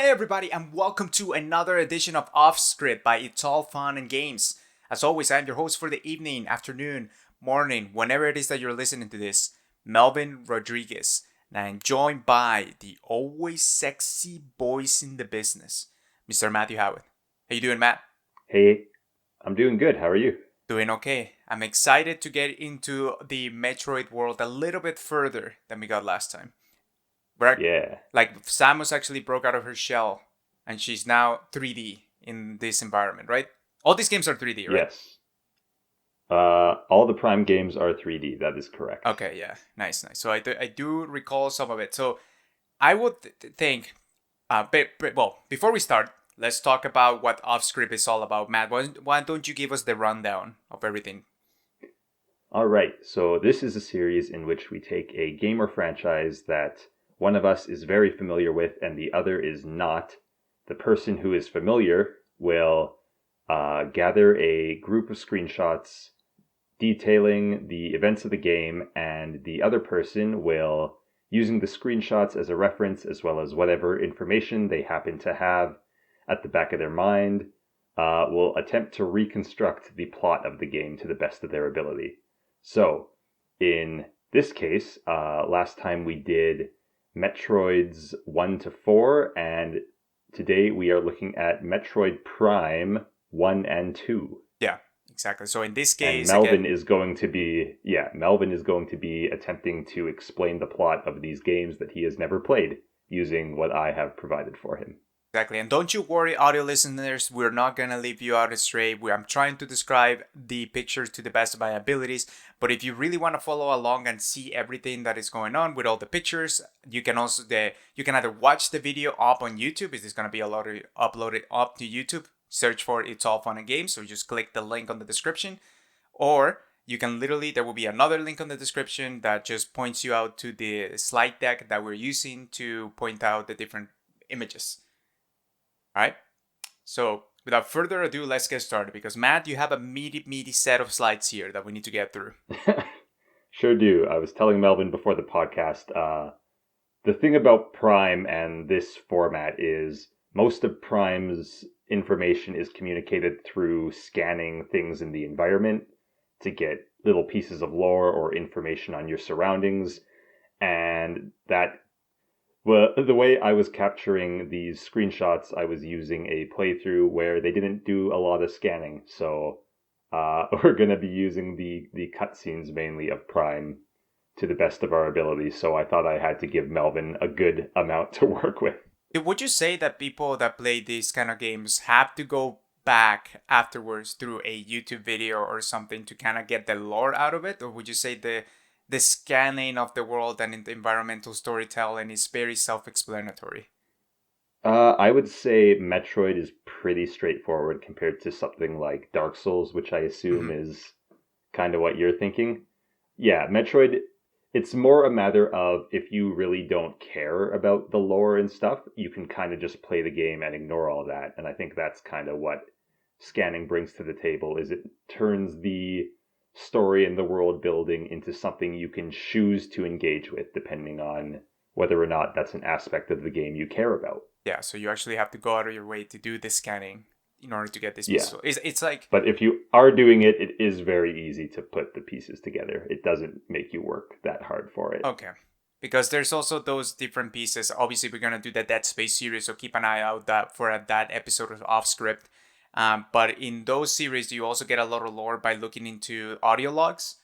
Hey everybody, and welcome to another edition of Off Script by It's All Fun and Games. As always, I'm your host for the evening, afternoon, morning, whenever it is that you're listening to this, Melvin Rodriguez. And I'm joined by the always sexy voice in the business, Mr. Matthew Howard. How you doing, Matt? Hey, I'm doing good. How are you? Doing okay. I'm excited to get into the Metroid world a little bit further than we got last time. Yeah. Like Samus actually broke out of her shell, and she's now 3D in this environment, right? All these games are 3D, right? Yes. All the Prime games are 3D. That is correct. Okay, yeah, nice. So I do recall some of it. So I would think, well, before we start, let's talk about what Off Script is all about. Matt, why don't you give us the rundown of everything? All right. So this is a series in which we take a game or franchise that one of us is very familiar with and the other is not. The person who is familiar will gather a group of screenshots detailing the events of the game, and the other person will, using the screenshots as a reference as well as whatever information they happen to have at the back of their mind, will attempt to reconstruct the plot of the game to the best of their ability. So, in this case, last time we did Metroids 1 to 4, and today we are looking at Metroid Prime 1 and 2. Yeah, exactly. So in this And case, Melvin again, is going to be, Melvin is going to be attempting to explain the plot of these games that he has never played using what I have provided for him. exactly. And don't you worry, audio listeners, we're not going to leave you out astray. I'm trying to describe the pictures to the best of my abilities. But if you really want to follow along and see everything that is going on with all the pictures, you can also you can either watch the video up on YouTube. It is going to be uploaded up to YouTube. Search for It's All Fun and Games, or just click the link on the description. Or you can there will be another link on the description that just points you out to the slide deck that we're using to point out the different images. All right. So without further ado, let's get started because Matt, you have a meaty set of slides here that we need to get through. Sure do. I was telling Melvin before the podcast, the thing about Prime and this format is most of Prime's information is communicated through scanning things in the environment to get little pieces of lore or information on your surroundings. And the way I was capturing these screenshots, I was using a playthrough where they didn't do a lot of scanning. So we're going to be using the cutscenes mainly of Prime to the best of our ability. So I thought I had to give Melvin a good amount to work with. Would you say that people that play these kind of games have to go back afterwards through a YouTube video or something to kind of get the lore out of it? Or would you say the scanning of the world and the environmental storytelling is very self-explanatory? I would say Metroid is pretty straightforward compared to something like Dark Souls, which I assume is kind of what you're thinking. Yeah, Metroid, it's more a matter of if you really don't care about the lore and stuff, you can kind of just play the game and ignore all that. And I think that's kind of what scanning brings to the table is it turns the story and the world building into something you can choose to engage with depending on whether or not that's an aspect of the game you care about. Yeah, so you actually have to go out of your way to do the scanning in order to get this Yeah. piece. So it's like, But if you are doing it, it is very easy to put the pieces together. It doesn't make you work that hard for it. okay. Because there's also those different pieces. Obviously, we're going to do the Dead Space series, so keep an eye out for that episode of Off Script. But in those series, you also get a lot of lore by looking into audio logs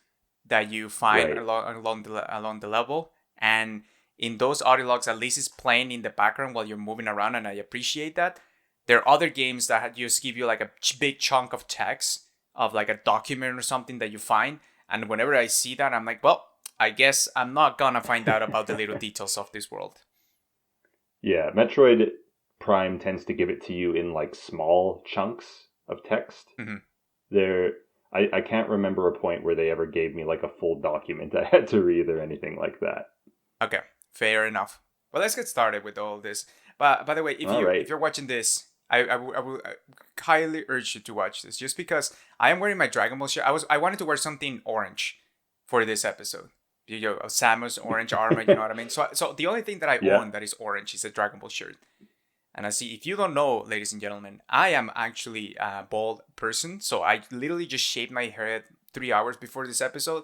that you find Right. along the level. And in those audio logs, at least it's playing in the background while you're moving around, and I appreciate that. There are other games that just give you like a big chunk of text of like a document or something that you find. And whenever I see that, I'm like, well, I guess I'm not gonna find out about the little details of this world. Yeah, Metroid Prime tends to give it to you in like small chunks of text. Mm-hmm. I can't remember a point where they ever gave me like a full document I had to read or anything like that. Okay, fair enough. Well, let's get started with all this. But by the way, All right. if you're watching this, I will highly urge you to watch this, just because I am wearing my Dragon Ball shirt. I wanted to wear something orange for this episode. You know, Samus orange armor. You know what I mean? So the only thing that I Yeah. own that is orange is a Dragon Ball shirt. And I see, if you don't know, ladies and gentlemen, I am actually a bald person. So I literally just shaved my head 3 hours before this episode.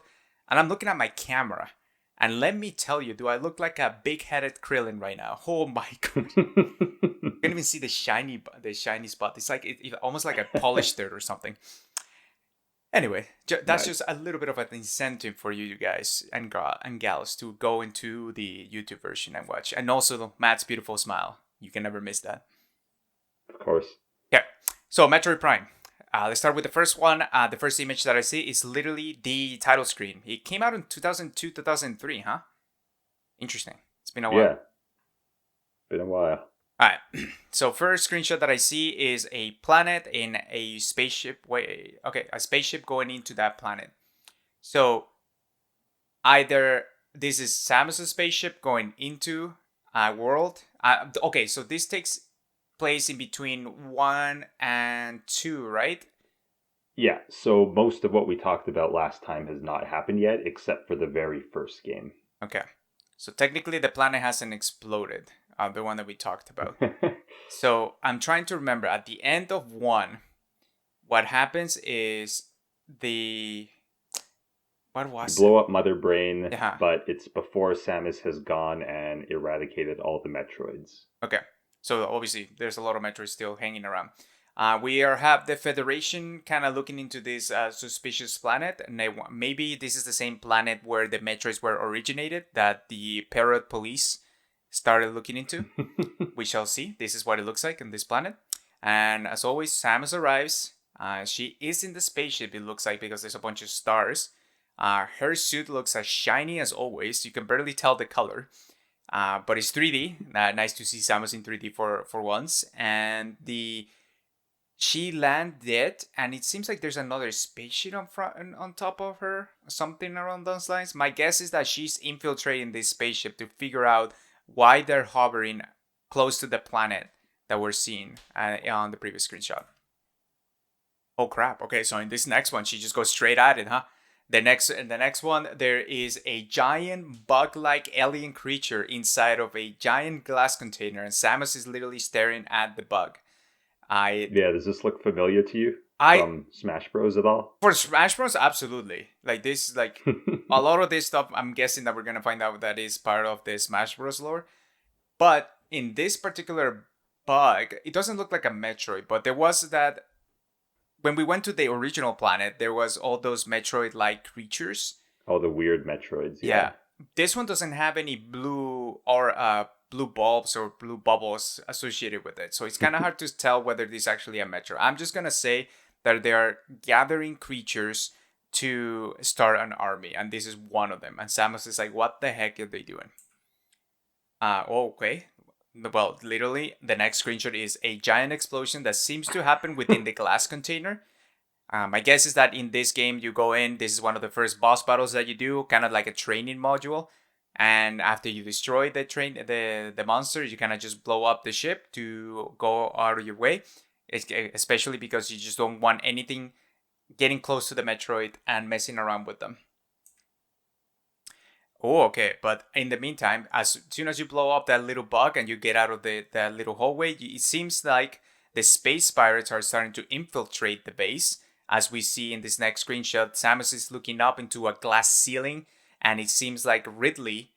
And I'm looking at my camera. And let me tell you, do I look like a big-headed Krillin right now? Oh my god! You can even see the shiny spot. It's like almost like a polished dirt or something. Anyway, that's Nice. just a little bit of an incentive for you guys and gals to go into the YouTube version and watch. And also Matt's beautiful smile. You can never miss that. Of course. Yeah. So Metroid Prime. Let's start with the first one. The first image that I see is literally the title screen. It came out in 2002, 2003, huh? Interesting. It's been a while. Yeah. Been a while. Alright, so first screenshot that I see is a planet in a spaceship. A spaceship going into that planet. So either this is Samus' spaceship going into a world. Okay, so this takes place in between 1 and 2, right? Yeah, so most of what we talked about last time has not happened yet, except for the very first game. Okay, so technically the planet hasn't exploded. The one that we talked about. So I'm trying to remember at the end of 1, what happens is what was you blow up Mother Brain, Yeah. but it's before Samus has gone and eradicated all the Metroids. Okay, so obviously there's a lot of Metroids still hanging around. We have the Federation kind of looking into this suspicious planet, and maybe this is the same planet where the Metroids were originated that the Parrot Police started looking into. We shall see. This is what it looks like on this planet. And as always, Samus arrives. She is in the spaceship, it looks like, because there's a bunch of stars. Her suit looks as shiny as always. You can barely tell the color. But it's 3D. Nice to see Samus in 3D for once. And she landed, and it seems like there's another spaceship on top of her. Something around those lines. My guess is that she's infiltrating this spaceship to figure out why they're hovering close to the planet that we're seeing on the previous screenshot. Oh crap! Okay, so in this next one, she just goes straight at it, huh? The next one, there is a giant bug-like alien creature inside of a giant glass container, and Samus is literally staring at the bug. Does this look familiar to you from Smash Bros. At all? For Smash Bros, absolutely. Like this, like a lot of this stuff, I'm guessing that we're gonna find out that is part of the Smash Bros lore. But in this particular bug, it doesn't look like a Metroid, but there was that when we went to the original planet, there was all those Metroid-like creatures. All the weird Metroids. Yeah. This one doesn't have any blue or blue bulbs or blue bubbles associated with it. So it's kind of hard to tell whether this is actually a Metro. I'm just going to say that they are gathering creatures to start an army. And this is one of them. And Samus is like, what the heck are they doing? Okay. Well, literally, the next screenshot is a giant explosion that seems to happen within the glass container. My guess is that in this game, you go in, this is one of the first boss battles that you do, kind of like a training module. And after you destroy the monster, you kind of just blow up the ship to go out of your way. Especially because you just don't want anything getting close to the Metroid and messing around with them. Oh, okay. But in the meantime, as soon as you blow up that little bug and you get out of that little hallway, it seems like the space pirates are starting to infiltrate the base. As we see in this next screenshot, Samus is looking up into a glass ceiling, and it seems like Ridley,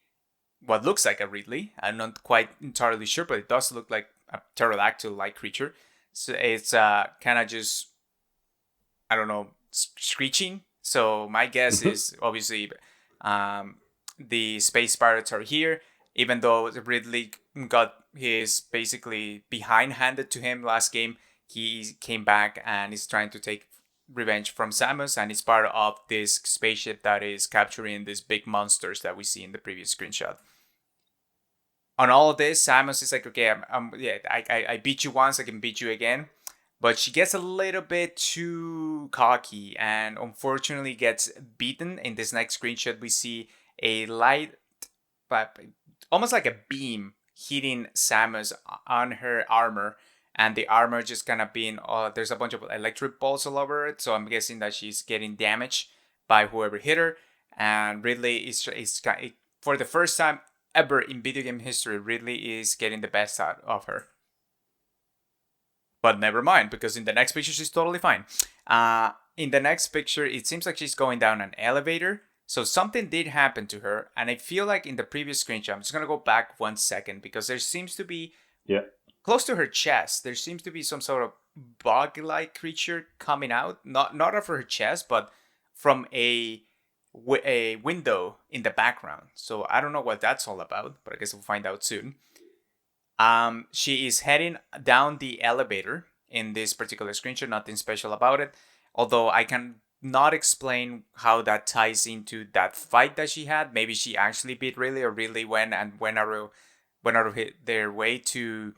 what looks like a Ridley, I'm not quite entirely sure, but it does look like a pterodactyl-like creature. So it's kind of just, I don't know, screeching. So my guess is obviously the space pirates are here, even though Ridley got his basically behind handed to him last game. He came back and is trying to take revenge from Samus, and is part of this spaceship that is capturing these big monsters that we see in the previous screenshot. On all of this, Samus is like, okay, I beat you once, I can beat you again. But she gets a little bit too cocky and unfortunately gets beaten. In this next screenshot, we see a light, almost like a beam, hitting Samus on her armor. And the armor just kind of being, there's a bunch of electric bolts all over it. So I'm guessing that she's getting damaged by whoever hit her. And Ridley is for the first time ever in video game history, Ridley is getting the best out of her. But never mind, because in the next picture she's totally fine. In the next picture, it seems like she's going down an elevator. So something did happen to her, and I feel like in the previous screenshot, I'm just gonna go back 1 second because there seems to be Yeah. close to her chest. There seems to be some sort of bug-like creature coming out, not of her chest, but from a window in the background. So I don't know what that's all about, but I guess we'll find out soon. She is heading down the elevator in this particular screenshot. Nothing special about it, although I can not explain how that ties into that fight that she had. Maybe she actually beat Ridley, or Ridley went out of their way to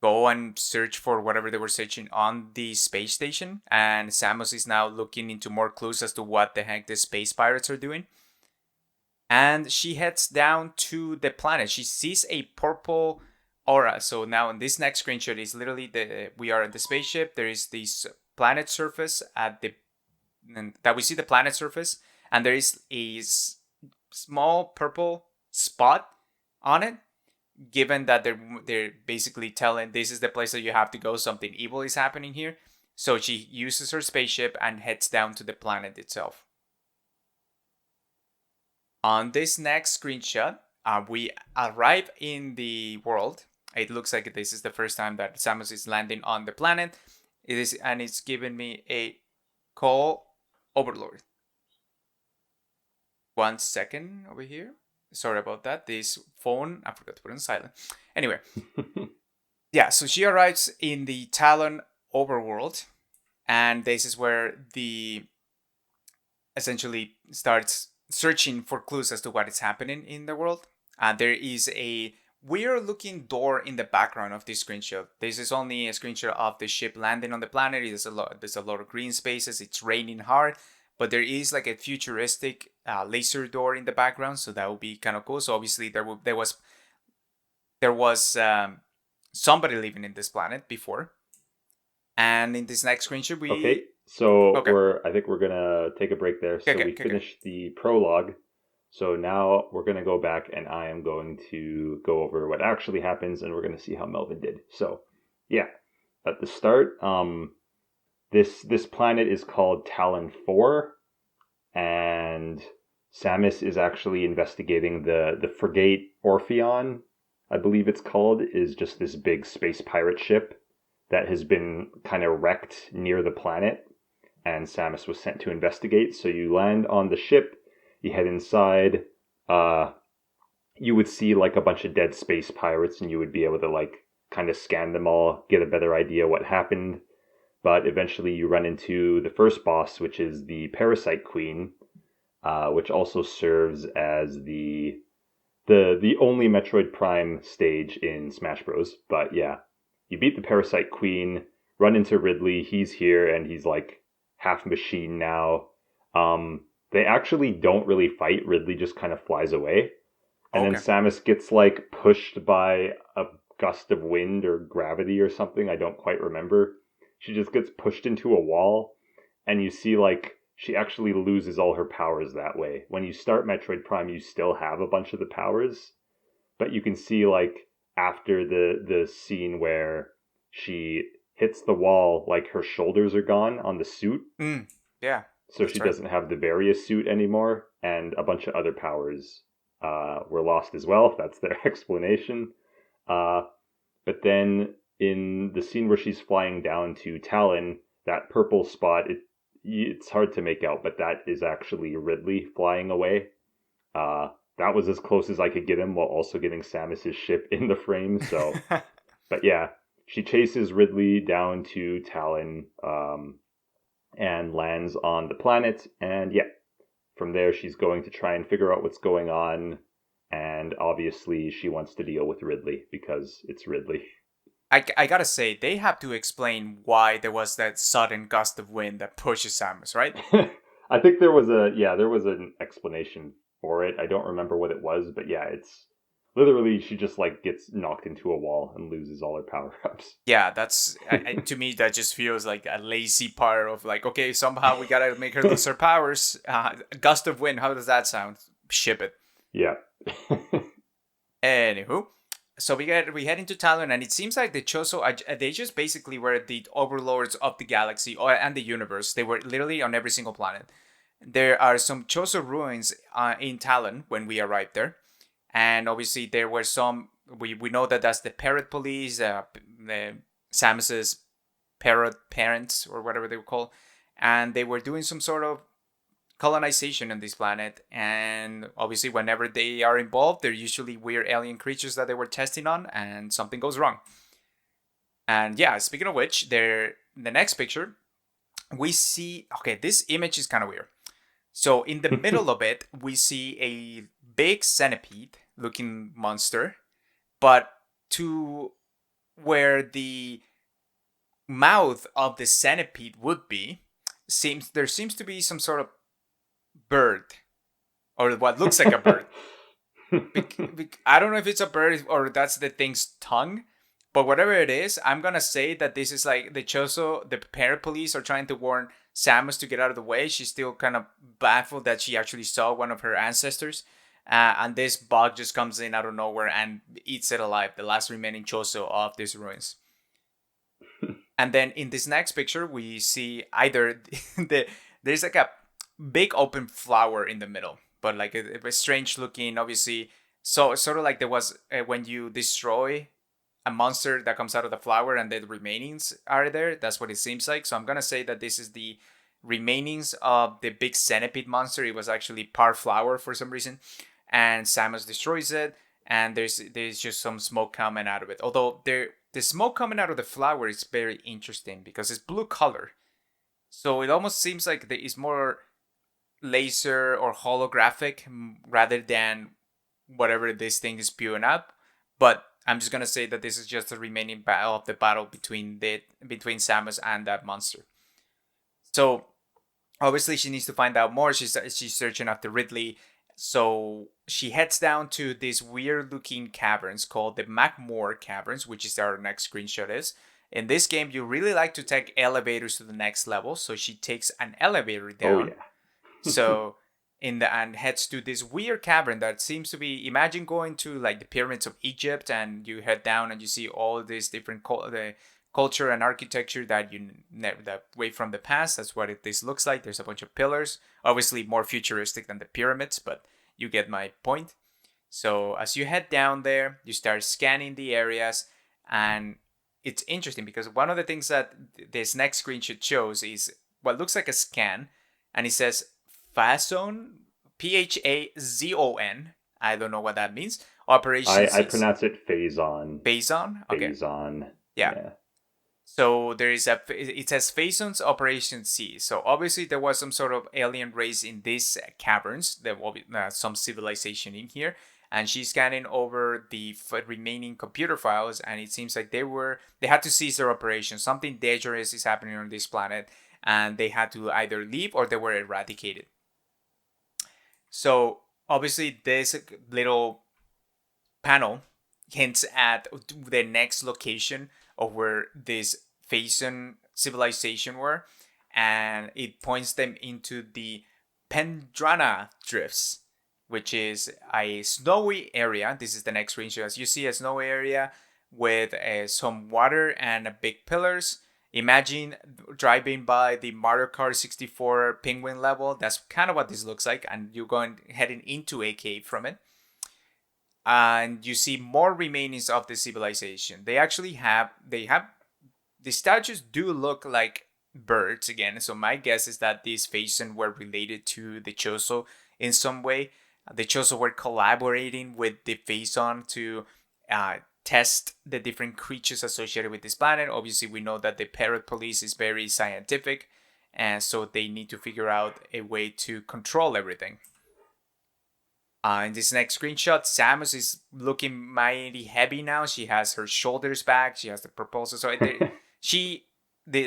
go and search for whatever they were searching on the space station, and Samus is now looking into more clues as to what the heck the space pirates are doing. And she heads down to the planet. She sees a purple aura. So now in this next screenshot is literally we are at the spaceship. There is this planet surface that we see the planet surface, and there is a small purple spot on it. Given that they're basically telling this is the place that you have to go, something evil is happening here. So she uses her spaceship and heads down to the planet itself. On this next screenshot, we arrive in the world. It looks like this is the first time that Samus is landing on the planet. It is, and it's giving me a call Overlord. 1 second over here. Sorry about that. This phone, I forgot to put it on silent. Anyway, yeah, so she arrives in the Talon overworld, and this is where the essentially starts searching for clues as to what is happening in the world. There is a weird looking door in the background of this screenshot. This is only a screenshot of the ship landing on the planet. There's a lot of green spaces. It's raining hard, but there is like a futuristic laser door in the background, so that would be kind of cool. So obviously there was somebody living in this planet before. And in this next screenshot, Okay, so I think we're gonna take a break there. So we finished the prologue. So now we're gonna go back, and I am going to go over what actually happens, and we're gonna see how Melvin did. So, yeah, at the start, this planet is called Talon 4, and Samus is actually investigating the frigate Orpheon, I believe it's called, is just this big space pirate ship that has been kind of wrecked near the planet, and Samus was sent to investigate. So you land on the ship, you head inside, you would see like a bunch of dead space pirates, and you would be able to like kind of scan them all, get a better idea what happened. But eventually you run into the first boss, which is the Parasite Queen, which also serves as the only Metroid Prime stage in Smash Bros. But yeah, you beat the Parasite Queen, run into Ridley. He's here, and he's like half machine now. They actually don't really fight. Ridley just kind of flies away. And then Samus gets like pushed by a gust of wind or gravity or something. I don't quite remember. She just gets pushed into a wall, and you see like she actually loses all her powers that way. When you start Metroid Prime, you still have a bunch of the powers, but you can see like after the scene where she hits the wall, like her shoulders are gone on the suit. Yeah. So she doesn't have the various suit anymore, and a bunch of other powers were lost as well, if that's their explanation. But then in the scene where she's flying down to Talon, that purple spot, it's hard to make out, but that is actually Ridley flying away. That was as close as I could get him while also getting Samus's ship in the frame. So, but yeah, she chases Ridley down to Talon and lands on the planet. And yeah, from there she's going to try and figure out what's going on. And obviously she wants to deal with Ridley because it's Ridley. I gotta say, they have to explain why there was that sudden gust of wind that pushes Samus, right? I think there was an explanation for it. I don't remember what it was, but yeah, it's literally she just like gets knocked into a wall and loses all her power-ups. Yeah, that's to me that just feels like a lazy part of like, okay, somehow we gotta make her lose her powers. Gust of wind, how does that sound? Ship it. Yeah. Anywho, So we head into Talon, and it seems like the Chozo they just basically were the overlords of the galaxy and the universe. They were literally on every single planet. There are some Chozo ruins in Talon when we arrived there, and obviously there were some. We know that that's the parrot police, the Samus's parrot parents or whatever they were called, and they were doing some sort of colonization on this planet. And obviously, whenever they are involved, they're usually weird alien creatures that they were testing on, and something goes wrong. And yeah, speaking of which, there the next picture we see. Okay, this image is kind of weird. So in the middle of it, we see a big centipede looking monster, but to where the mouth of the centipede would be, seems to be some sort of bird or what looks like a bird. I don't know if it's a bird or that's the thing's tongue, but whatever it is, I'm gonna say that this is like the Chozo, the parrot police are trying to warn Samus to get out of the way. She's still kind of baffled that she actually saw one of her ancestors. And this bug just comes in out of nowhere and eats it alive, the last remaining Chozo of these ruins. And then in this next picture, we see either there's like a big open flower in the middle, but like a strange looking, obviously. So sort of like there was when you destroy a monster that comes out of the flower and the remainings are there. That's what it seems like. So I'm gonna say that this is the remainings of the big centipede monster. It was actually part flower for some reason, and Samus destroys it, and there's just some smoke coming out of it. Although the smoke coming out of the flower is very interesting because it's blue color, so it almost seems like it's more laser or holographic rather than whatever this thing is spewing up. But I'm just gonna say that this is just the remaining battle of the battle between Samus and that monster. So obviously she needs to find out more. She's searching after Ridley. So she heads down to these weird looking caverns called the Macmore Caverns, which is our next screenshot is. In this game, you really like to take elevators to the next level. So she takes an elevator down. Oh yeah. So and heads to this weird cavern that seems to be, imagine going to like the pyramids of Egypt, and you head down and you see all this different the culture and architecture that you never that way from the past. That's what this looks like. There's a bunch of pillars, obviously more futuristic than the pyramids, but you get my point. So as you head down there, you start scanning the areas, and it's interesting because one of the things that this next screenshot shows is what looks like a scan, and it says Phazon, Phazon. I don't know what that means. Operation I pronounce it Phazon. Phazon? Okay. Phazon. Yeah. So there is it says Phazon's Operation C. So obviously there was some sort of alien race in these caverns. There will be some civilization in here. And she's scanning over the remaining computer files, and it seems like they had to cease their operation. Something dangerous is happening on this planet, and they had to either leave or they were eradicated. So obviously this little panel hints at the next location of where this Phazon civilization were, and it points them into the Pendrana Drifts, which is a snowy area. This is the next screenshot. As you see, a snowy area with some water and big pillars. Imagine driving by the Mario Kart 64 penguin level. That's kind of what this looks like, and you're heading into a cave from it. And you see more remainings of the civilization. They have the statues do look like birds again. So my guess is that these Phazon were related to the Chozo in some way. The Chozo were collaborating with the Phazon to test the different creatures associated with this planet. Obviously, we know that the parrot police is very scientific, and so they need to figure out a way to control everything. In this next screenshot, Samus is looking mighty heavy now. She has her shoulders back. She has the propulsor. So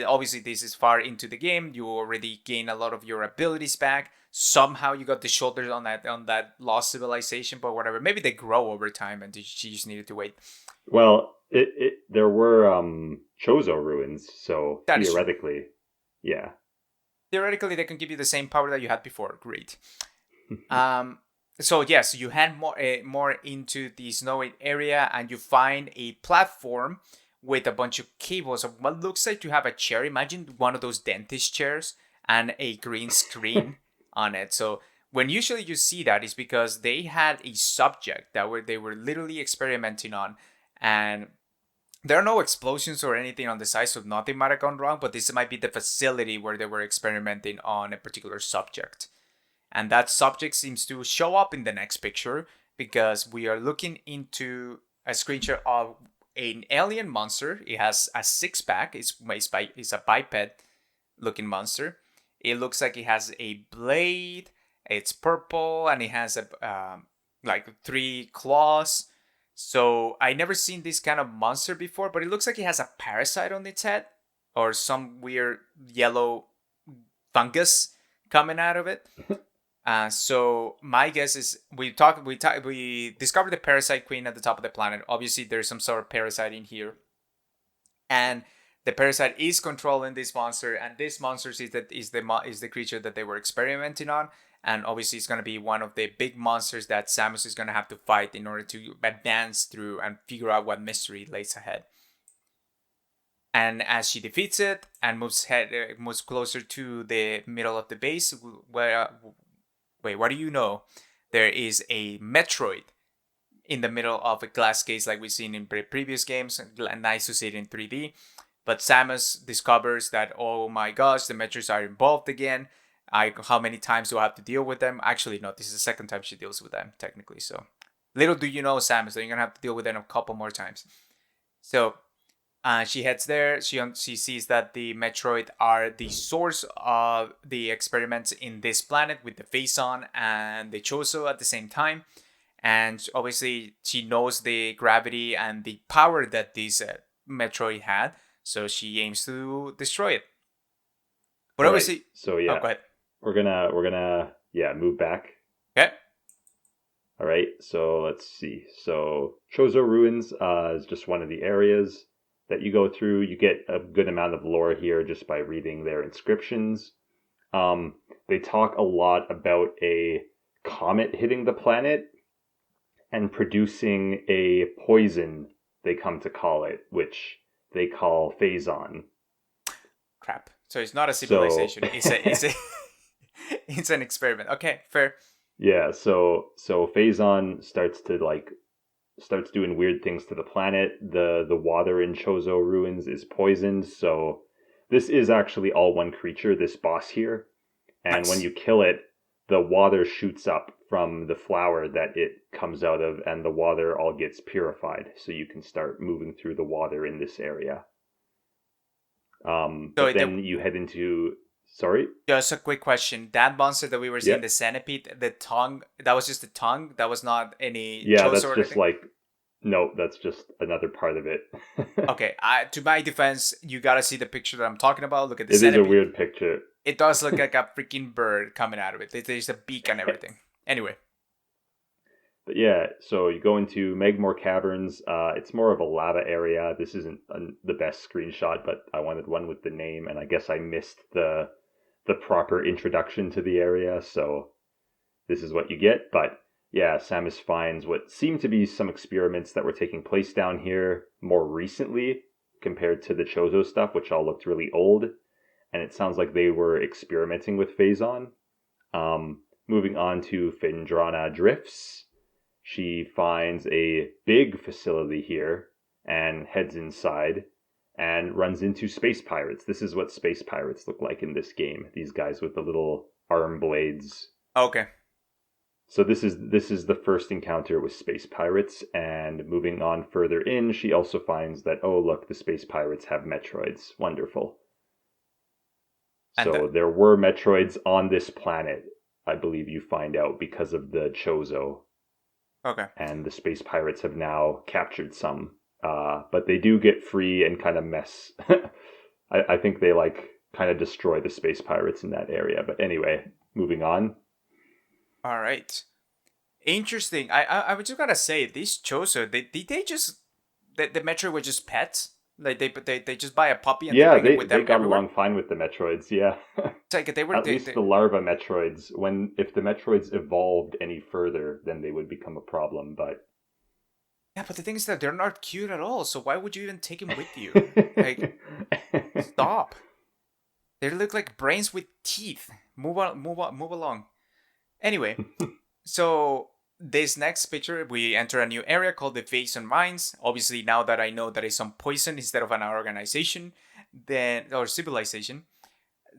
obviously this is far into the game. You already gain a lot of your abilities back. Somehow you got the shoulders on that lost civilization, but whatever. Maybe they grow over time, and she just needed to wait. Well, there were Chozo Ruins, so That theoretically, yeah. Theoretically, they can give you the same power that you had before. Great. So yes, you head more into the snowy area, and you find a platform with a bunch of cables of what looks like to have a chair. Imagine one of those dentist chairs and a green screen on it. So when usually you see that is because they had a subject that they were literally experimenting on, and there are no explosions or anything on the side, so nothing might have gone wrong. But this might be the facility where they were experimenting on a particular subject. And that subject seems to show up in the next picture because we are looking into a screenshot of an alien monster. It has a six pack. It's a biped looking monster. It looks like it has a blade. It's purple and it has like three claws. So I never seen this kind of monster before, but it looks like it has a parasite on its head or some weird yellow fungus coming out of it. So my guess is we discovered the Parasite Queen at the top of the planet. Obviously, there's some sort of parasite in here, and the parasite is controlling this monster. And this monster is the creature that they were experimenting on. And obviously, it's going to be one of the big monsters that Samus is going to have to fight in order to advance through and figure out what mystery lays ahead. And as she defeats it and moves closer to the middle of the base, where wait, what do you know? There is a Metroid in the middle of a glass case like we've seen in previous games. Nice to see it in 3D. But Samus discovers that, oh my gosh, the Metroids are involved again. How many times do I have to deal with them? Actually, no, this is the second time she deals with them, technically. So little do you know, Samus, that you're going to have to deal with them a couple more times. So she heads there. She sees that the Metroid are the source of the experiments in this planet with the Phazon and the Chozo at the same time. And obviously, she knows the gravity and the power that this Metroid had. So she aims to destroy it. But All right. obviously, So oh, yeah, go ahead. we're gonna move back. Okay. All right. So let's see. So Chozo Ruins is just one of the areas that you go through. You get a good amount of lore here just by reading their inscriptions. They talk a lot about a comet hitting the planet and producing a poison, they come to call it, which they call Phazon. Crap. So it's not a So civilization. It's a it's an experiment. Okay, fair. yeah, so Phazon starts doing weird things to the planet. The water in Chozo Ruins is poisoned, so this is actually all one creature, this boss here. And when Nice. you kill it, the water shoots up from the flower that it comes out of, and the water all gets purified, so you can start moving through the water in this area. So But then you head into. Sorry? just a quick question. That monster that we were Yeah. seeing, the centipede, the tongue, that was just the tongue. That was not any Yeah, Chozo that's or just anything. like. No, that's just another part of it. Okay, to my defense, you gotta see the picture that I'm talking about. Look at the It is a centipede. weird picture. It does look like a freaking bird coming out of it. There's a beak and everything. Anyway, But yeah, so you go into Megmore Caverns. It's more of a lava area. This isn't the best screenshot, but I wanted one with the name, and I guess I missed the proper introduction to the area, so this is what you get. But yeah, Samus finds what seem to be some experiments that were taking place down here more recently compared to the Chozo stuff, which all looked really old. And it sounds like they were experimenting with Phazon. Moving on to Phendrana Drifts, she finds a big facility here and heads inside and runs into space pirates. This is what space pirates look like in this game. These guys with the little arm blades. okay. So this is the first encounter with space pirates, and moving on further in, she also finds that, oh look, the space pirates have Metroids. Wonderful. And So there were Metroids on this planet, I believe you find out, because of the Chozo, okay. and the space pirates have now captured some. But they do get free and kind of mess. I think they kind of destroy the space pirates in that area. But anyway, moving on. All right. Interesting. I was just gonna say these Chozo. Did they just the Metro were just pets? Like they just buy a puppy and they Yeah, bring it they with they them got everywhere. along fine with the Metroids. Yeah, It's like they were at least the larva Metroids. When if the Metroids evolved any further, then they would become a problem. But yeah, but the thing is that they're not cute at all. So why would you even take him with you? Like, stop. They look like brains with teeth. Move on, move on, move along. Anyway, so this next picture, we enter a new area called the Faison Mines. Obviously, now that I know that it's some poison instead of an organization, then or civilization,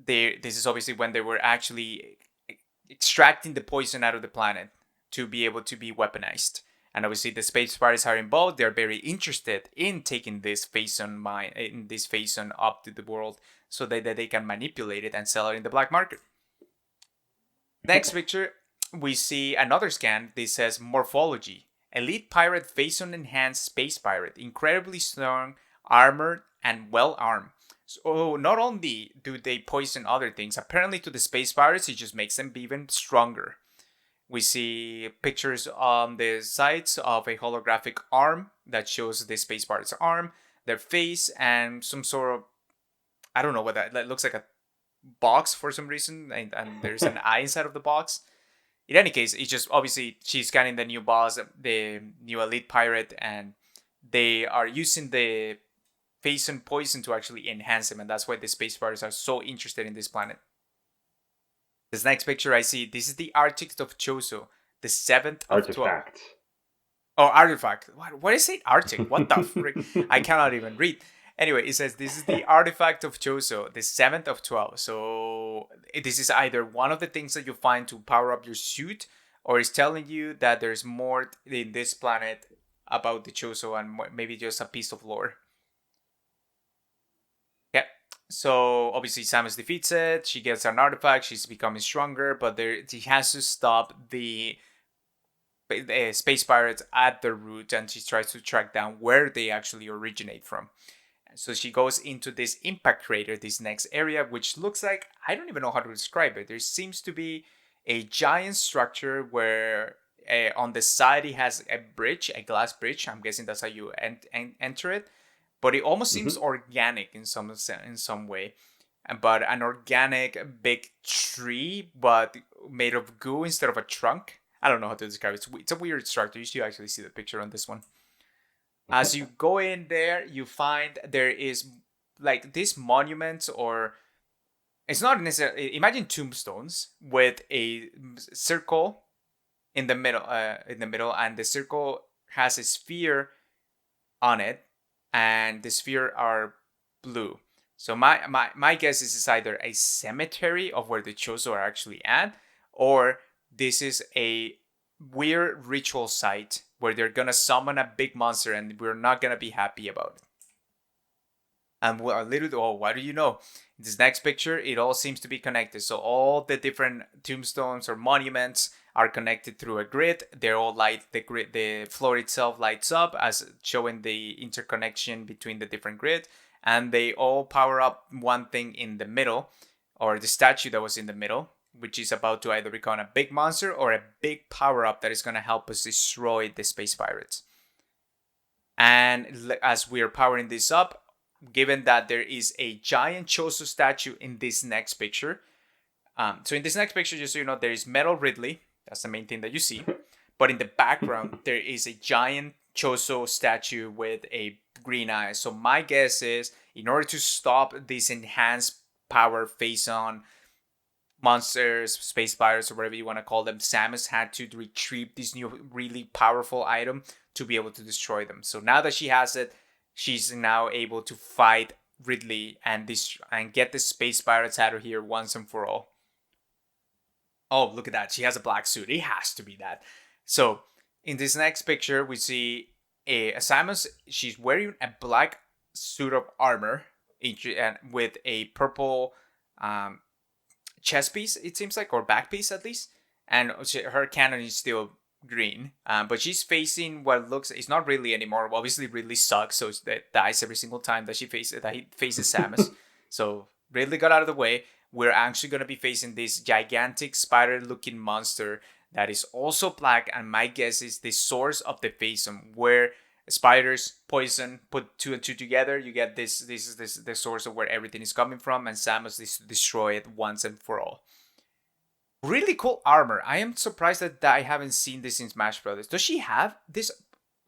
this is obviously when they were actually extracting the poison out of the planet to be able to be weaponized. And obviously, the space pirates are involved. They're very interested in taking this Faison mine, in this Faison up to the world, so that they can manipulate it and sell it in the black market. Next picture, we see another scan. This says morphology. Elite pirate Faison enhanced space pirate. Incredibly strong, armored, and well armed. So not only do they poison other things, apparently to the space pirates, it just makes them even stronger. We see pictures on the sides of a holographic arm that shows the space pirate's arm, their face, and some sort of, I don't know what that looks like, a box for some reason, and there's an eye inside of the box. In any case, it's just obviously she's scanning the new boss, the new elite pirate, and they are using the face and poison to actually enhance him, and that's why the space pirates are so interested in this planet. This next picture I see, this is the Arctic of Chozo, the 7th of 12. artifact. Oh, artifact. What is it? Arctic. What the frick? I cannot even read. Anyway, it says this is the artifact of Chozo, the 7th of 12. So this is either one of the things that you find to power up your suit, or it's telling you that there's more in this planet about the Chozo and maybe just a piece of lore. Yeah. So obviously Samus defeats it. She gets an artifact. She's becoming stronger, but she has to stop the space pirates at their root, and she tries to track down where they actually originate from. So she goes into this impact crater, this next area, which looks like, I don't even know how to describe it. There seems to be a giant structure where on the side it has a bridge, a glass bridge. I'm guessing that's how you enter it. But it almost seems organic in some way. But an organic big tree, but made of goo instead of a trunk. I don't know how to describe it. It's a weird structure. You should actually see the picture on this one. As you go in there, you find there is like these monuments, or it's not necessarily, imagine tombstones with a circle in the middle, and the circle has a sphere on it, and the sphere are blue. So my guess is it's either a cemetery of where the Chozo are actually at, or this is a weird ritual site where they're gonna summon a big monster and we're not gonna be happy about it. And a little, oh, what do you know? This next picture, it all seems to be connected. So all the different tombstones or monuments are connected through a grid. They're all the floor itself lights up as showing the interconnection between the different grid, and they all power up one thing in the middle, or the statue that was in the middle, which is about to either become a big monster or a big power up that is going to help us destroy the space pirates. And as we're powering this up, given that there is a giant Chozo statue in this next picture. So in this next picture, just so you know, there is Metal Ridley. That's the main thing that you see. But in the background, there is a giant Chozo statue with a green eye. So my guess is, in order to stop this enhanced power Faison monsters, space pirates, or whatever you want to call them, Samus had to retrieve this new really powerful item to be able to destroy them. So now that she has it, she's now able to fight Ridley and get the space pirates out of here once and for all. Oh, look at that. She has a black suit. It has to be that. So in this next picture, we see a Samus. She's wearing a black suit of armor with a purple chest piece, it seems like, or back piece at least. And her cannon is still green, but she's facing what looks, it's not really anymore. Obviously, Ridley sucks, so that dies every single time that he faces Samus. So Ridley got out of the way. We're actually going to be facing this gigantic spider-looking monster that is also black, and my guess is the source of the Faison, where spiders, poison, put two and two together, you get this is the source of where everything is coming from, and Samus is to destroy it once and for all. Really cool armor. I am surprised that I haven't seen this in Smash Brothers. Does she have this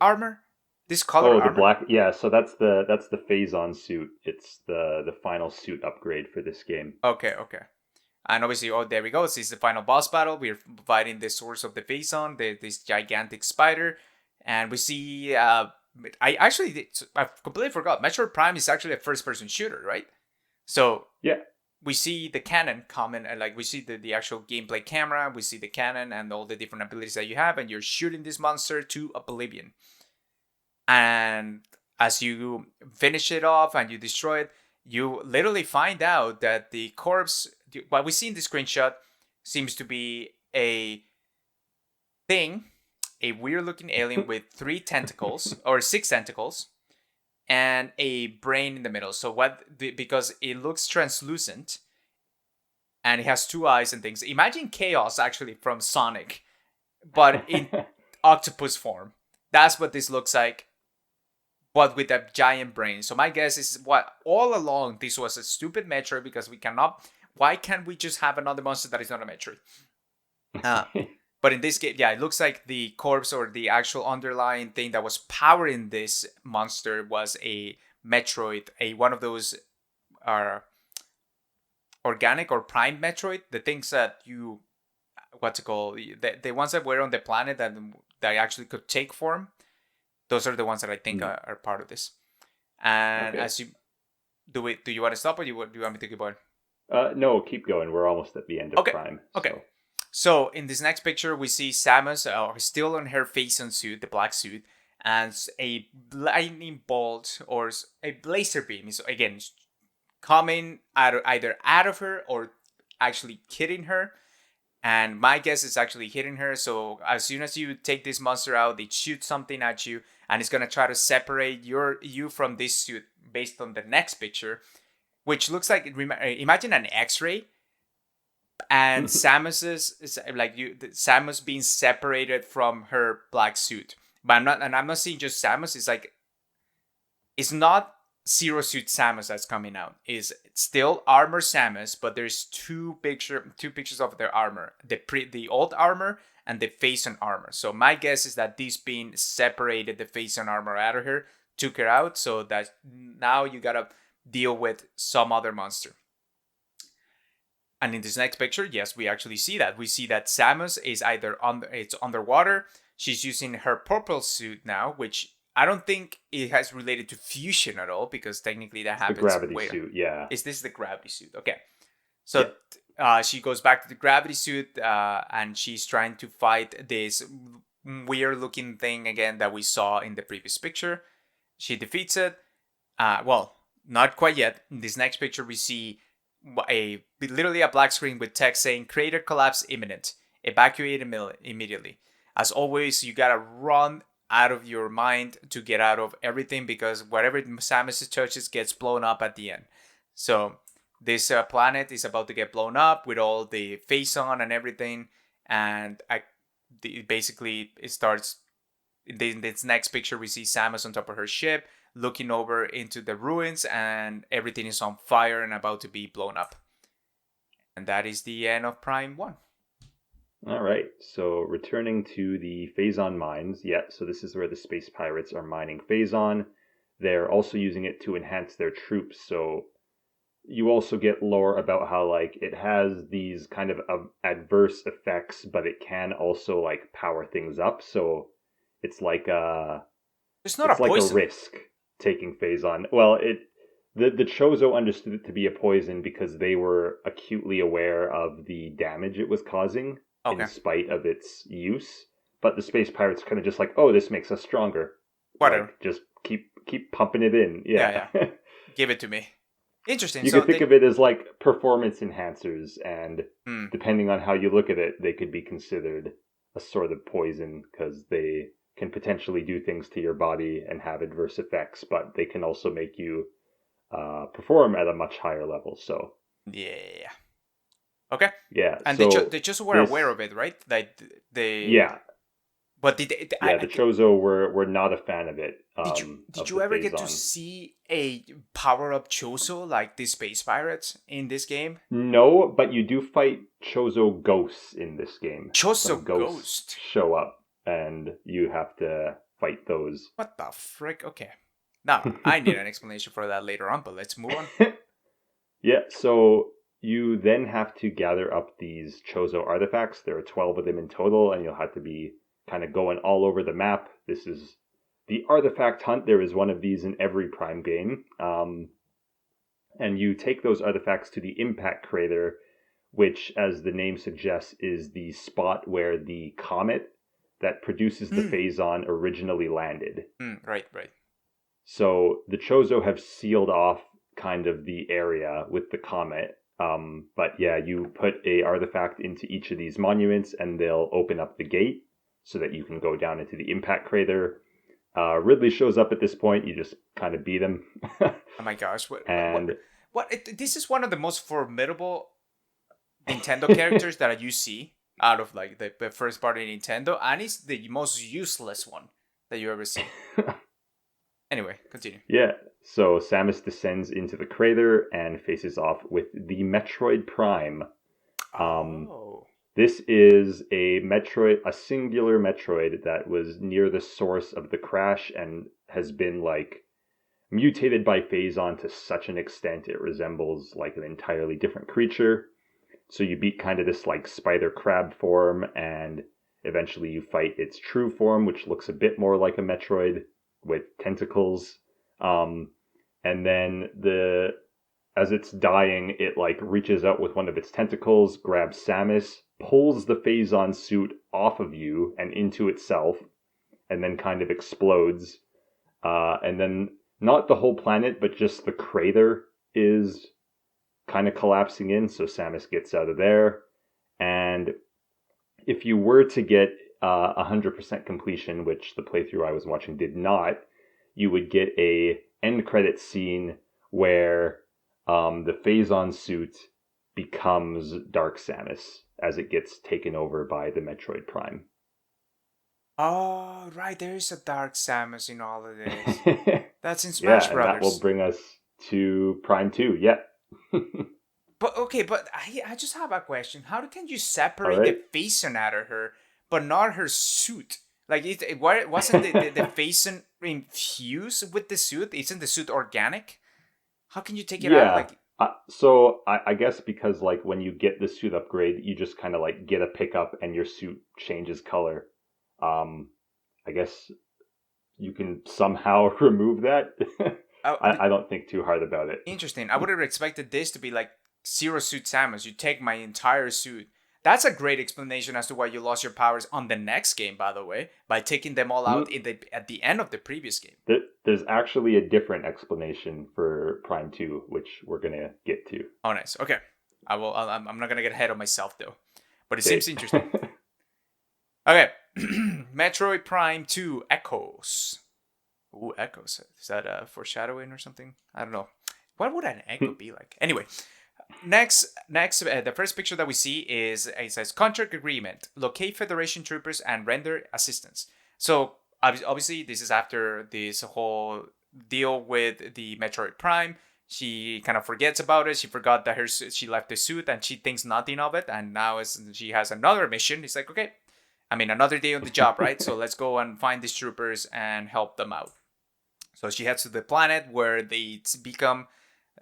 armor? This color Oh, the armor? black. Yeah, so that's the Phazon suit. It's the final suit upgrade for this game. Okay, okay. And obviously, oh, there we go. This is the final boss battle. We're fighting the source of the Phazon, this gigantic spider. And we see, I completely forgot. Metroid Prime is actually a first person shooter, right? So Yeah. we see the cannon coming, and like we see the actual gameplay camera, we see the cannon and all the different abilities that you have, and you're shooting this monster to oblivion. And as you finish it off and you destroy it, you literally find out that the corpse, what we see in the screenshot, seems to be a thing, a weird looking alien with 3 tentacles or 6 tentacles and a brain in the middle. So because it looks translucent and it has 2 eyes and things. Imagine Chaos actually from Sonic, but in octopus form. That's what this looks like, but with a giant brain. So my guess is what all along this was a stupid Metroid because we cannot. Why can't we just have another monster that is not a Metroid? But in this game, yeah, it looks like the corpse or the actual underlying thing that was powering this monster was a Metroid, one of those are organic or prime Metroid, the things that you what's it called, the ones that were on the planet that actually could take form. Those are the ones that I think are part of this. And Okay. as you do you want to stop or do you want me to keep on? No, keep going. We're almost at the end of Okay. Prime. Okay. So in this next picture, we see Samus still on her Phazon suit, the black suit, and a lightning bolt or a laser beam is again coming either out of her or actually hitting her. And my guess is actually hitting her. So as soon as you take this monster out, it shoots something at you, and it's gonna try to separate you from this suit based on the next picture, which looks like imagine an X-ray and Samus being separated from her black suit. But I'm not seeing just Samus. It's not Zero Suit Samus that's coming out. It's still Armor Samus, but there's two pictures of their armor, the old armor and the Phazon armor. So my guess is that this being separated the Phazon armor out of her, took her out, so that now you gotta deal with some other monster. And in this next picture, yes, we actually see that. We see that Samus is it's underwater. She's using her purple suit now, which I don't think it has related to fusion at all, because technically that happens. The gravity suit, yeah. Is this the gravity suit? Okay. So she goes back to the gravity suit, and she's trying to fight this weird looking thing again that we saw in the previous picture. She defeats it. Well, not quite yet. In this next picture, we see literally a black screen with text saying crater collapse imminent, evacuate immediately. As always, you gotta run out of your mind to get out of everything, because whatever Samus touches gets blown up at the end. So this planet is about to get blown up with all the Phazon and everything, and basically it starts. In this next picture, we see Samus on top of her ship, looking over into the ruins, and everything is on fire and about to be blown up. And that is the end of Prime 1. All right, so returning to the Phazon mines. Yeah, so this is where the space pirates are mining Phazon. They're also using it to enhance their troops, so you also get lore about how like it has these kind of adverse effects, but it can also like power things up, so it's like it's not a poison. A risk taking Phazon. Well, the Chozo understood it to be a poison because they were acutely aware of the damage it was causing in spite of its use. But the space pirates kind of just like, oh, this makes us stronger. Whatever. Like, just keep pumping it in. Yeah. Give it to me. Interesting. You could think of it as like performance enhancers, and depending on how you look at it, they could be considered a sort of poison because they can potentially do things to your body and have adverse effects, but they can also make you perform at a much higher level. So yeah. Okay. Yeah. And so they just were aware of it, right? Like they. Yeah. But Yeah, the Chozo were not a fan of it, did of you the ever get to Phazon. see a power up Chozo like the space pirates in this game? No, but you do fight Chozo ghosts in this game. Some Chozo ghosts Ghost. show up, and you have to fight those. What the frick? Okay. Now I need an explanation for that later on, but let's move on. Yeah, so you then have to gather up these Chozo artifacts. There are 12 of them in total, and you'll have to be kind of going all over the map. This is the artifact hunt. There is one of these in every Prime game. And you take those artifacts to the impact crater, which, as the name suggests, is the spot where the comet that produces the Mm, Phazon originally landed. right, right. So the Chozo have sealed off kind of the area with the comet. But yeah, you put a artifact into each of these monuments, and they'll open up the gate so that you can go down into the impact crater. Ridley shows up at this point. You just kind of beat him, Oh my gosh! What? and This is one of the most formidable Nintendo characters that you see out of like the first party Nintendo, and it's the most useless one that you ever see. Anyway, continue. yeah. So Samus descends into the crater and faces off with the Metroid Prime. Um, Oh. This is a singular Metroid that was near the source of the crash and has been like mutated by Phazon to such an extent it resembles like an entirely different creature. So you beat kind of this like spider crab form, and eventually you fight its true form, which looks a bit more like a Metroid with tentacles. Um, and then as it's dying, it like reaches out with one of its tentacles, grabs Samus, pulls the Phazon suit off of you and into itself, and then kind of explodes. And then not the whole planet, but just the crater is kind of collapsing in. So Samus gets out of there. And if you were to get 100% completion, which the playthrough I was watching did not, you would get a end credit scene where the Phazon suit becomes Dark Samus as it gets taken over by the Metroid Prime. Oh, right. There is a Dark Samus in all of this. That's in Yeah, Smash and that will Brothers. bring us to Prime 2. Yeah. But okay, but I just have a question. How can you All separate the right. Phazon out of her, but not her suit? Like, why wasn't the Phazon infused with the suit? Isn't the suit organic? How can you take it out? Yeah. Like, So I guess because like when you get the suit upgrade, you just kind of like get a pickup and your suit changes color. Um, I guess you can somehow remove that. oh, I don't think too hard about it. interesting. I would have expected this to be like Zero Suit Samus. You take my entire suit. That's a great explanation as to why you lost your powers on the next game, by the way, by taking them all out Mm, at the end of the previous game. there's actually a different explanation for Prime 2, which we're gonna get to. Oh, nice. Okay, I'm not gonna get ahead of myself though, but it Okay. seems interesting. Okay, Metroid Prime 2 Echoes. Ooh, Echoes. Is that a foreshadowing or something? I don't know. What would an echo be like? Anyway, next, the first picture that we see is it says contract agreement. Locate Federation troopers and render assistance. So obviously, this is after this whole deal with the Metroid Prime. She kind of forgets about it. She forgot that she left the suit, and she thinks nothing of it. And now as she has another mission, it's like, okay, I mean, another day on the job, right? So let's go and find these troopers and help them out. So she heads to the planet where they become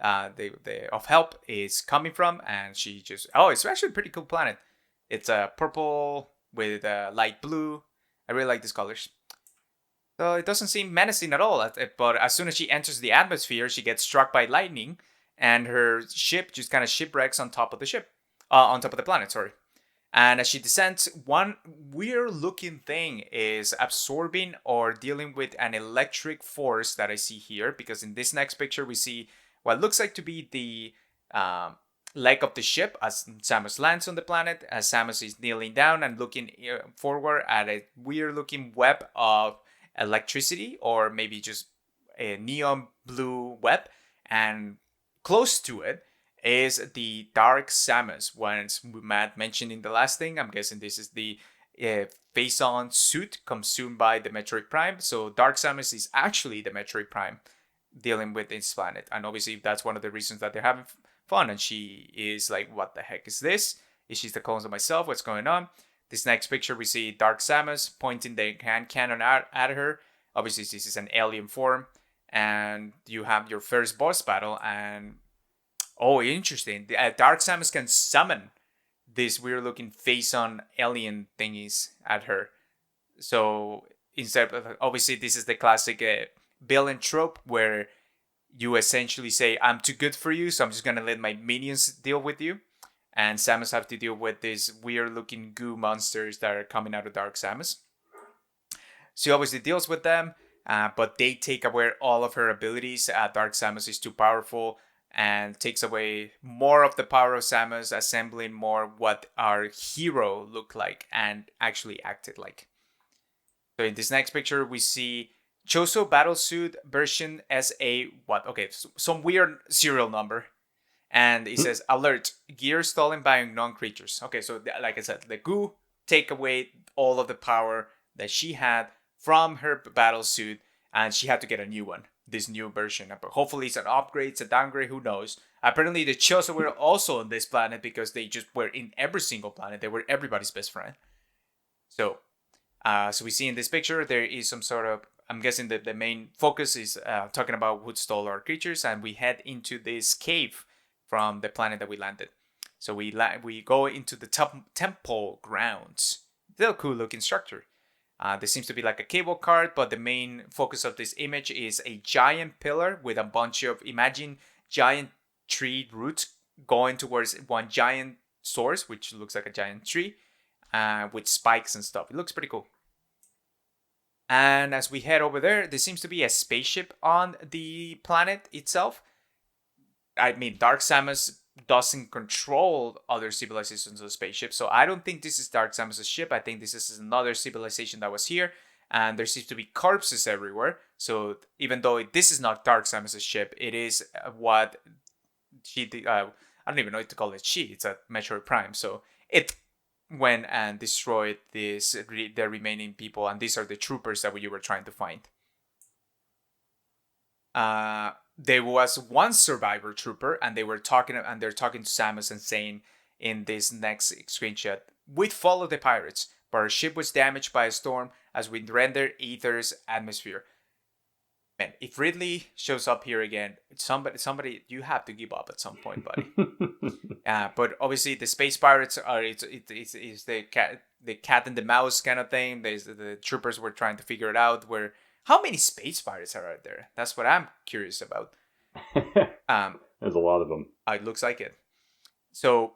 the of help is coming from, and she just it's actually a pretty cool planet. It's purple with light blue. I really like these colors. So it doesn't seem menacing at all. But as soon as she enters the atmosphere, she gets struck by lightning, and her ship just kind of shipwrecks on top of the ship, on top of the planet. Sorry. And as she descends, one weird looking thing is absorbing or dealing with an electric force that I see here. Because in this next picture, we see what looks like to be the leg of the ship as Samus lands on the planet. As Samus is kneeling down and looking forward at a weird looking web of electricity, or maybe just a neon blue web. And close to it is the Dark Samus. Once Matt mentioned in the last thing, I'm guessing this is the face-on suit consumed by the Metroid Prime. So Dark Samus is actually the Metroid Prime dealing with this planet, and obviously that's one of the reasons that they're having fun. And she is like, "What the heck is this? Is she the clone of myself? What's going on?" This next picture, we see Dark Samus pointing the hand cannon at her. Obviously, this is an alien form, and you have your first boss battle. And oh, interesting! Dark Samus can summon this weird-looking face-on alien thingies at her. So instead of, obviously, this is the classic villain trope where you essentially say, "I'm too good for you, so I'm just gonna let my minions deal with you." And Samus have to deal with these weird-looking goo monsters that are coming out of Dark Samus. She obviously deals with them, but they take away all of her abilities. Dark Samus is too powerful and takes away more of the power of Samus, assembling more what our hero looked like and actually acted like. So in this next picture, we see Chozo Battlesuit version SA what? Okay, some weird serial number. And it says, alert, gear stolen by unknown creatures. Okay, so like I said, the goo take away all of the power that she had from her battle suit, and she had to get a new one, this new version. But hopefully it's an upgrade, it's a downgrade, who knows. Apparently the Chozo were also on this planet because they just were in every single planet. They were everybody's best friend. So we see in this picture, there is some sort of, I'm guessing that the main focus is talking about who stole our creatures, and we head into this cave from the planet that we landed. So we go into the temple grounds. Still cool looking structure. There seems to be like a cable car, but the main focus of this image is a giant pillar with a bunch of, imagine giant tree roots going towards one giant source, which looks like a giant tree, with spikes and stuff. It looks pretty cool. And as we head over there seems to be a spaceship on the planet itself. I mean, Dark Samus doesn't control other civilizations of spaceships, so I don't think this is Dark Samus' ship. I think this is another civilization that was here, and there seems to be corpses everywhere. So even though this is not Dark Samus' ship, it is what she did. I don't even know what to call it. It's a Metroid Prime, so it went and destroyed the remaining people, and these are the troopers that you were trying to find. There was one survivor trooper, and they're talking to Samus and saying in this next screenshot, "We followed the pirates, but our ship was damaged by a storm as we rendered Aether's atmosphere." Man, if Ridley shows up here again, somebody, you have to give up at some point, buddy. But obviously the space pirates are it's the cat and the mouse kind of thing. The troopers were trying to figure it out. How many space pirates are out there? That's what I'm curious about. There's a lot of them. It looks like it. So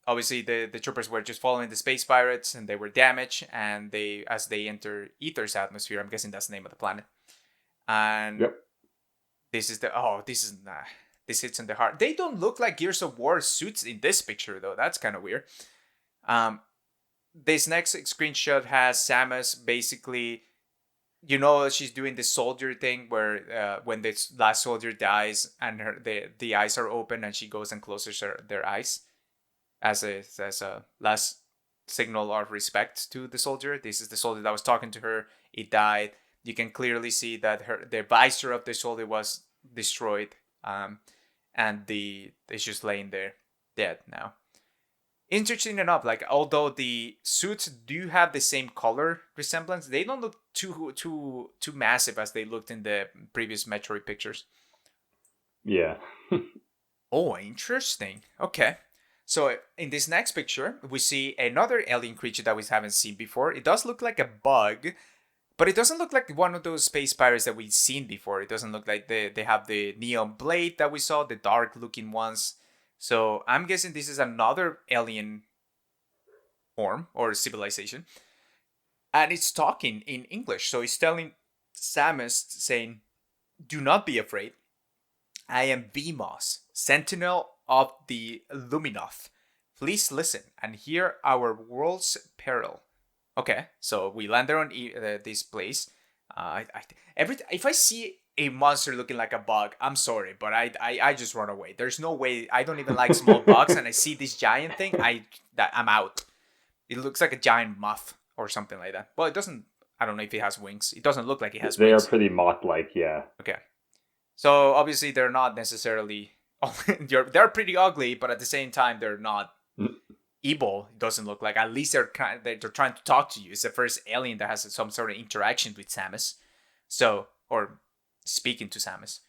obviously the troopers were just following the space pirates, and they were damaged, and as they enter Aether's atmosphere, I'm guessing that's the name of the planet. And yep. This hits in the heart. They don't look like Gears of War suits in this picture, though. That's kind of weird. This next screenshot has Samus basically, she's doing the soldier thing where when the last soldier dies and the eyes are open, and she goes and closes their eyes as a last signal of respect to the soldier. This is the soldier that was talking to her. It died. You can clearly see that the visor of the soldier was destroyed, and it's just laying there dead now. Interesting enough, like, although the suits do have the same color resemblance, they don't look too massive as they looked in the previous Metroid pictures. Yeah. Oh, interesting. Okay. So in this next picture, we see another alien creature that we haven't seen before. It does look like a bug, but it doesn't look like one of those space pirates that we've seen before. It doesn't look like they have the neon blade that we saw, the dark looking ones. So I'm guessing this is another alien form or civilization. And it's talking in English. So it's telling Samus, saying, "Do not be afraid. I am Vmos, Sentinel of the Luminoth. Please listen and hear our world's peril." Okay, so we landed on this place. If I see a monster looking like a bug, I'm sorry, but I just run away. There's no way. I don't even like small bugs, and I see this giant thing, I'm out. It looks like a giant moth. or something like that. Well, it doesn't. I don't know if it has wings. It doesn't look like it has They are wings. pretty moth-like, yeah. Okay, so obviously they're not necessarily. They're pretty ugly, but at the same time they're not evil. It doesn't look like. At least they're trying to talk to you. It's the first alien that has some sort of interaction with Samus. So, or speaking to Samus.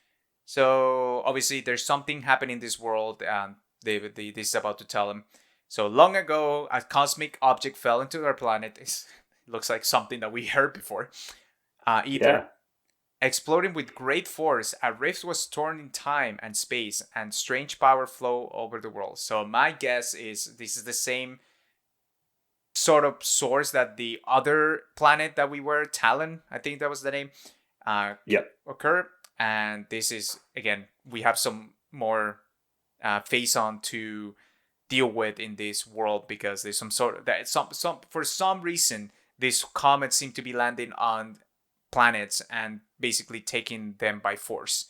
So obviously there's something happening in this world, and this is about to tell him. So long ago, a cosmic object fell into our planet. It looks like something that we heard before. Ether. Yeah. Exploding with great force, a rift was torn in time and space, and strange power flow over the world. So my guess is this is the same sort of source that the other planet that we were, Talon, I think that was the name, Yep. occur. And this is, again, we have some more face on to deal with in this world, because there's some sort of that some for some reason these comets seem to be landing on planets and basically taking them by force.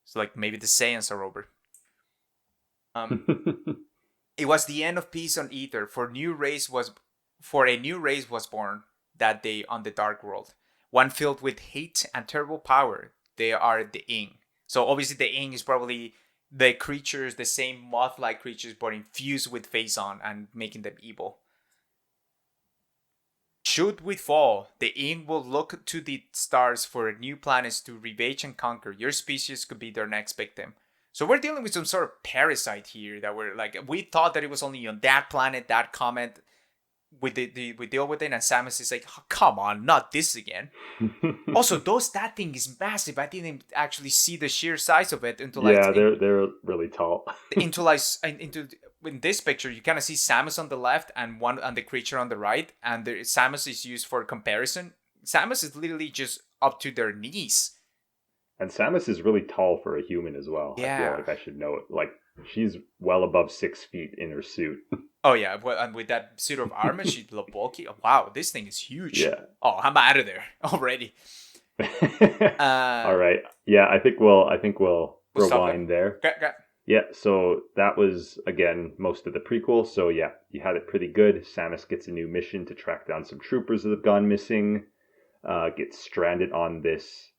So like maybe the Saiyans are over. It was the end of peace on Ether, for a new race was born that day on the dark world, one filled with hate and terrible power. They are the Ing. So obviously the Ing is probably the creatures, the same moth-like creatures, but infused with Phazon and making them evil. Should we fall, the Ing will look to the stars for new planets to ravage and conquer. Your species could be their next victim. So we're dealing with some sort of parasite here that we're like, we thought that it was only on that planet, that comet. We deal with it, and Samus is like, oh, come on, not this again. Also, that thing is massive. I didn't actually see the sheer size of it until yeah, they're really tall. into in this picture. You kind of see Samus on the left and one on the creature on the right, and Samus is used for comparison. Samus is literally just up to their knees. And Samus is really tall for a human as well. Yeah. I feel like I should know it. Like, she's well above 6 feet in her suit. Oh yeah, and with that suit of armor, she's a little bulky. Wow, this thing is huge. Yeah. Oh, I'm out of there already. All right. Yeah, I think we'll rewind there. Okay. Yeah, so that was, again, most of the prequel. So yeah, you had it pretty good. Samus gets a new mission to track down some troopers that have gone missing, gets stranded on this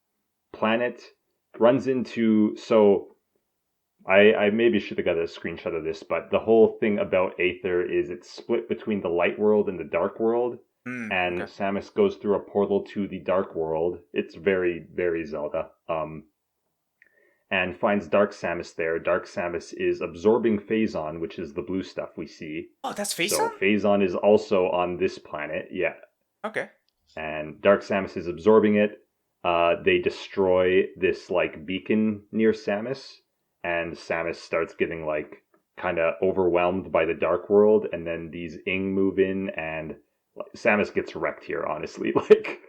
planet, runs into... So I maybe should have got a screenshot of this, but the whole thing about Aether is it's split between the light world and the dark world. And okay. Samus goes through a portal to the dark world. It's very, very Zelda. And finds Dark Samus there. Dark Samus is absorbing Phazon, which is the blue stuff we see. Oh, that's Phazon? So Phazon is also on this planet, yeah. Okay. And Dark Samus is absorbing it. They destroy this, like, beacon near Samus. And Samus starts getting, like, kind of overwhelmed by the dark world. And then these Ing move in, and Samus gets wrecked here, honestly. Like,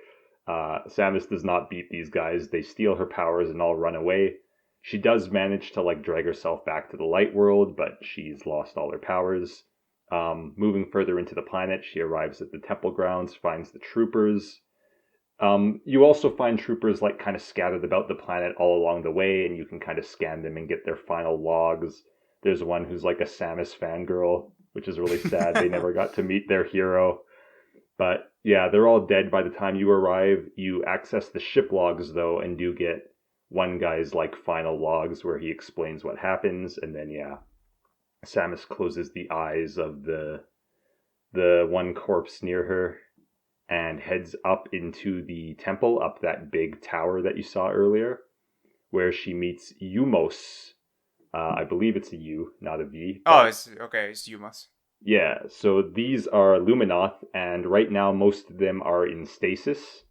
Samus does not beat these guys. They steal her powers and all run away. She does manage to, like, drag herself back to the light world, but she's lost all her powers. Moving further into the planet, she arrives at the temple grounds, finds the troopers. You also find troopers, like, kind of scattered about the planet all along the way, and you can kind of scan them and get their final logs. There's one who's like a Samus fangirl, which is really sad. They never got to meet their hero. But yeah, they're all dead by the time you arrive. You access the ship logs, though, and do get one guy's, like, final logs where he explains what happens. And then, yeah, Samus closes the eyes of the one corpse near her and heads up into the temple, up that big tower that you saw earlier, where she meets Umos. I believe it's a U, not a V. Oh, it's Umos. Yeah, so these are Luminoth, and right now most of them are in stasis.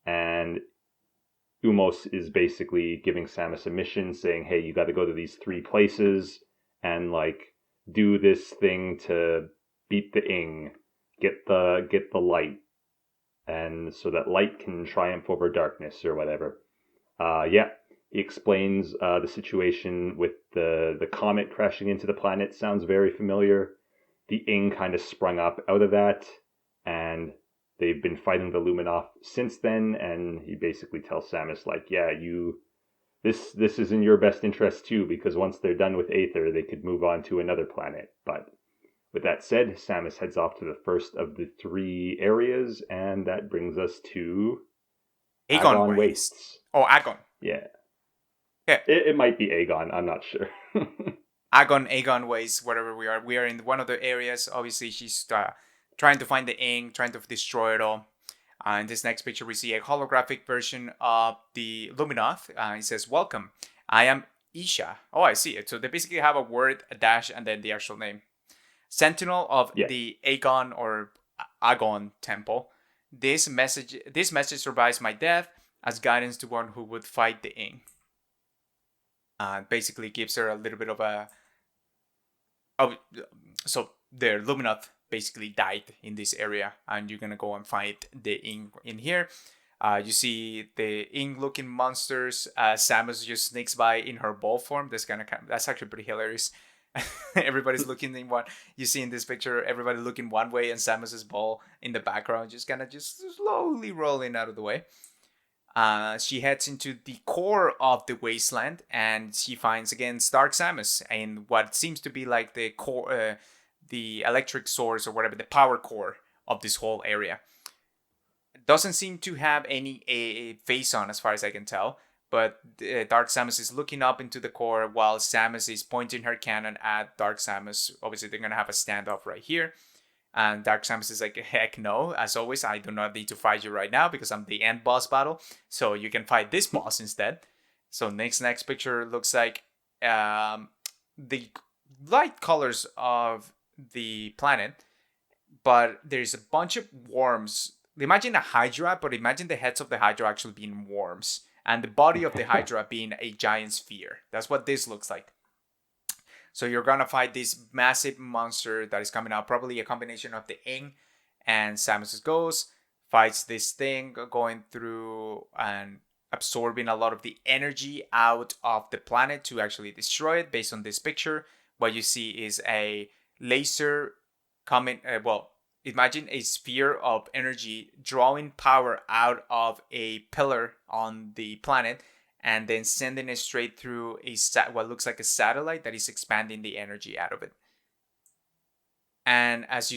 And Umos is basically giving Samus a mission, saying, hey, you got to go to these 3 places and, like, do this thing to beat the Ing, get the light, and so that light can triumph over darkness or whatever. Yeah, he explains the situation with the comet crashing into the planet. Sounds very familiar. The Ing kind of sprung up out of that, and they've been fighting the Luminoth since then, and he basically tells Samus, like, yeah, this is in your best interest too, because once they're done with Aether, they could move on to another planet. But With that said, Samus heads off to the first of the 3 areas, and that brings us to Agon Agon Waste. Wastes. Oh, Agon. Yeah. Yeah. It might be Agon, I'm not sure. Agon Waste, wherever we are. We are in one of the areas. Obviously, she's trying to find the ink, trying to destroy it all. In this next picture, we see a holographic version of the Luminoth. It says, "Welcome, I am Isha." Oh, I see it. So they basically have a word, a dash, and then the actual name. Sentinel of Yeah. the Agon or Agon Temple. This message survives my death as guidance to one who would fight the ink. Basically gives her a little bit of a. Oh, so the Luminoth basically died in this area, and you're gonna go and fight the ink in here. You see the ink-looking monsters. Samus just sneaks by in her ball form. That's actually pretty hilarious. Everybody's looking in one. You see in this picture, everybody looking one way, and Samus's ball in the background, just kind of just slowly rolling out of the way. She heads into the core of the wasteland, and she finds again Dark Samus in what seems to be like the core, the electric source or whatever, the power core of this whole area. It doesn't seem to have any a face on, as far as I can tell. But Dark Samus is looking up into the core while Samus is pointing her cannon at Dark Samus. Obviously, they're gonna have a standoff right here. And Dark Samus is like, heck no. As always, I do not need to fight you right now because I'm the end boss battle. So you can fight this boss instead. So next picture looks like the light colors of the planet. But there's a bunch of worms. Imagine a Hydra, but imagine the heads of the Hydra actually being worms. And the body of the Hydra being a giant sphere. That's what this looks like. So you're gonna fight this massive monster that is coming out, probably a combination of the Ing and Samus's Ghost. Fights this thing, going through and absorbing a lot of the energy out of the planet to actually destroy it. Based on this picture, what you see is a laser coming. Imagine a sphere of energy drawing power out of a pillar on the planet and then sending it straight through what looks like a satellite that is expanding the energy out of it. And as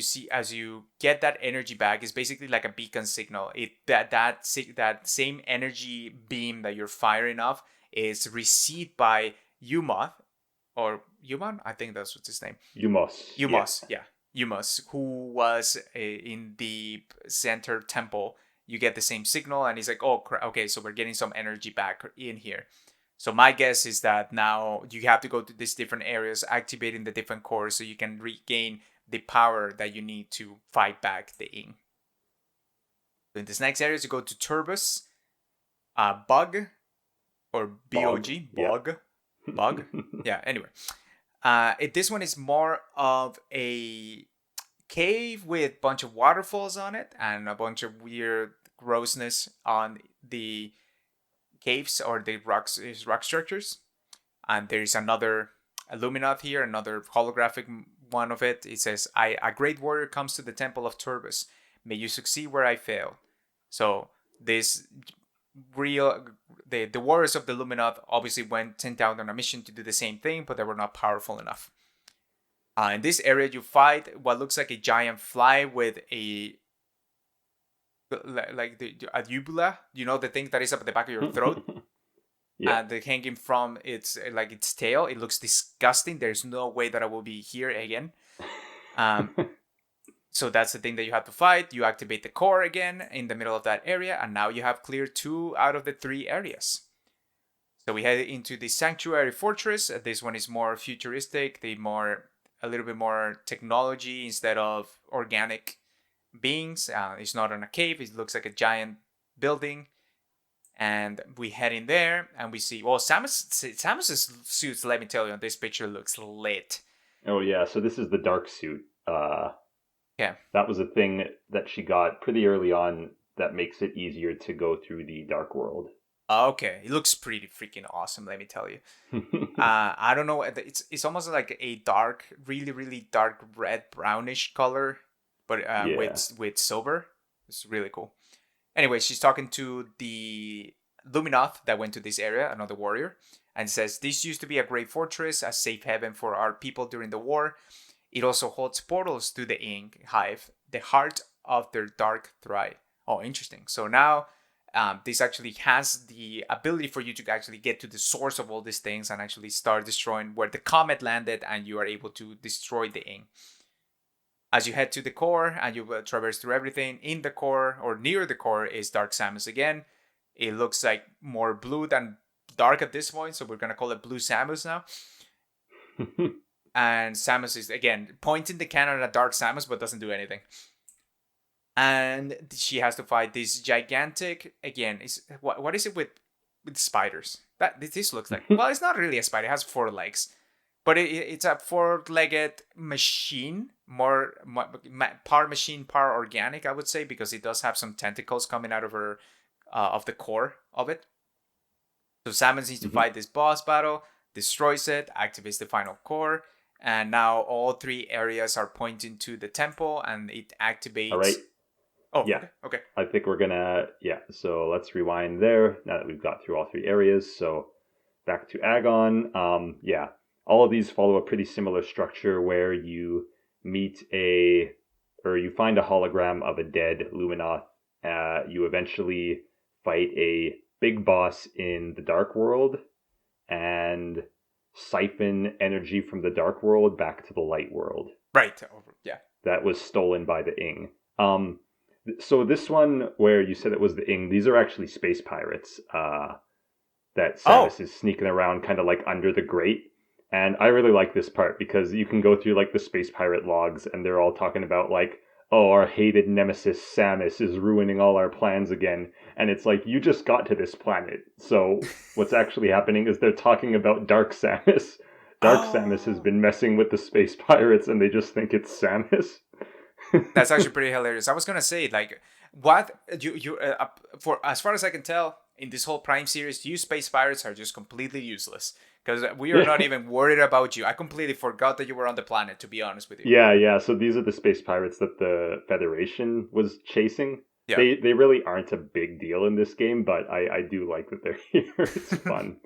you get that energy back, it's basically like a beacon signal. That same energy beam that you're firing off is received by Umon, or Umon, I think that's what's his name. Umos, yeah. Umos, who was in the center temple. You get the same signal, and he's like, oh, okay, so we're getting some energy back in here. So my guess is that now you have to go to these different areas, activating the different cores so you can regain the power that you need to fight back the Ing. So in this next area, you go to Turbus, Bug, or B-O-G, Bug. Bug? Yeah, anyway. This one is more of a cave with a bunch of waterfalls on it and a bunch of weird grossness on the caves or the rock structures. And there's another Illuminoth here, another holographic one of it. It says, a great warrior comes to the temple of Turbus. May you succeed where I fail. So this the warriors of the Illuminoth obviously sent out on a mission to do the same thing, but they were not powerful enough. In this area, you fight what looks like a giant fly with a uvula. You know, the thing that is up at the back of your throat. Yeah. The hanging from its tail. It looks disgusting. There's no way that I will be here again. So that's the thing that you have to fight. You activate the core again in the middle of that area, and now you have cleared 2 out of the 3 areas. So we head into the Sanctuary Fortress. This one is more futuristic. A little bit more technology instead of organic beings. It's not on a cave. It looks like a giant building. And we head in there, and we see, well, Samus's suits, let me tell you, on this picture looks lit. Oh, yeah. So this is the dark suit. Yeah. That was a thing that she got pretty early on that makes it easier to go through the dark world. Okay, it looks pretty freaking awesome, let me tell you. I don't know, it's almost like a dark, really, really dark red brownish color, but Yeah. with silver. It's really cool. Anyway, she's talking to the Luminoth that went to this area, another warrior, and says, "This used to be a great fortress, a safe haven for our people during the war. It also holds portals to the ink hive, the heart of their dark thrive. Oh, interesting. So now this actually has the ability for you to actually get to the source of all these things and actually start destroying where the comet landed, and you are able to destroy the ink. As you head to the core and you traverse through everything, in the core or near the core is Dark Samus again. It looks like more blue than dark at this point, so we're gonna call it Blue Samus now. And Samus is again pointing the cannon at Dark Samus, but doesn't do anything. And she has to fight this gigantic again. Is what is it with spiders? That this looks like. Well, it's not really a spider. It has 4 legs, but it's a 4-legged machine, more part machine, part organic, I would say, because it does have some tentacles coming out of her, of the core of it. So Samus needs to fight this boss battle, destroys it, activates the final core, and now all 3 areas are pointing to the temple, and it activates. All right. Oh, yeah. Okay. I think we're gonna, so let's rewind there now that we've got through all 3 areas. So back to Agon. All of these follow a pretty similar structure where you meet you find a hologram of a dead Luminoth. You eventually fight a big boss in the Dark World and siphon energy from the Dark World back to the Light World. Right. Yeah. That was stolen by the Ing. So this one where you said it was the Ing, these are actually space pirates that Samus is sneaking around kind of like under the grate. And I really like this part because you can go through like the space pirate logs and they're all talking about like, oh, our hated nemesis Samus is ruining all our plans again. And it's like, you just got to this planet. So what's actually happening is they're talking about Dark Samus. Samus has been messing with the space pirates and they just think it's Samus. That's actually pretty hilarious. I was gonna say, like, what you for as far as I can tell, in this whole Prime series, you space pirates are just completely useless because we are not even worried about you. I completely forgot that you were on the planet, to be honest with you. Yeah. So these are the space pirates that the Federation was chasing. Yeah. They really aren't a big deal in this game, but I do like that they're here. It's fun.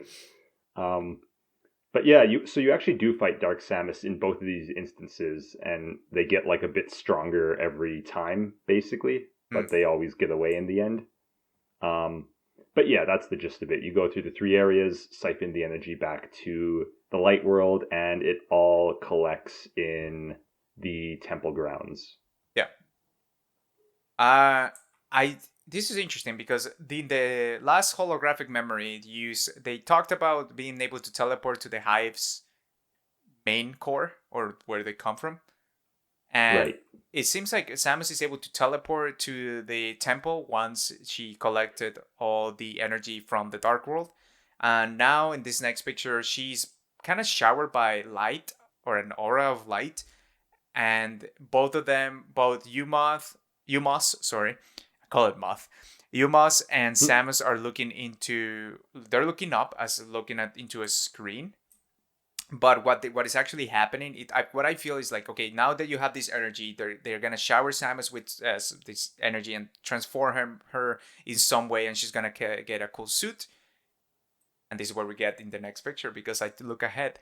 But yeah, you actually do fight Dark Samus in both of these instances, and they get like a bit stronger every time, basically. But they always get away in the end. But yeah, that's the gist of it. You go through the 3 areas, siphon the energy back to the Light World, and it all collects in the temple grounds. Yeah. This is interesting because the last holographic memory they talked about being able to teleport to the hive's main core or where they come from. And it seems like Samus is able to teleport to the temple once she collected all the energy from the Dark World. And now in this next picture, she's kind of showered by light or an aura of light. And both of them, both Umos, sorry, I call it Moth. Umos and Samus are they're looking up as looking into a screen. But what is actually happening? What I feel is like, okay, now that you have this energy, they're gonna shower Samus with this energy and transform her in some way, and she's gonna get a cool suit. And this is what we get in the next picture because I look ahead.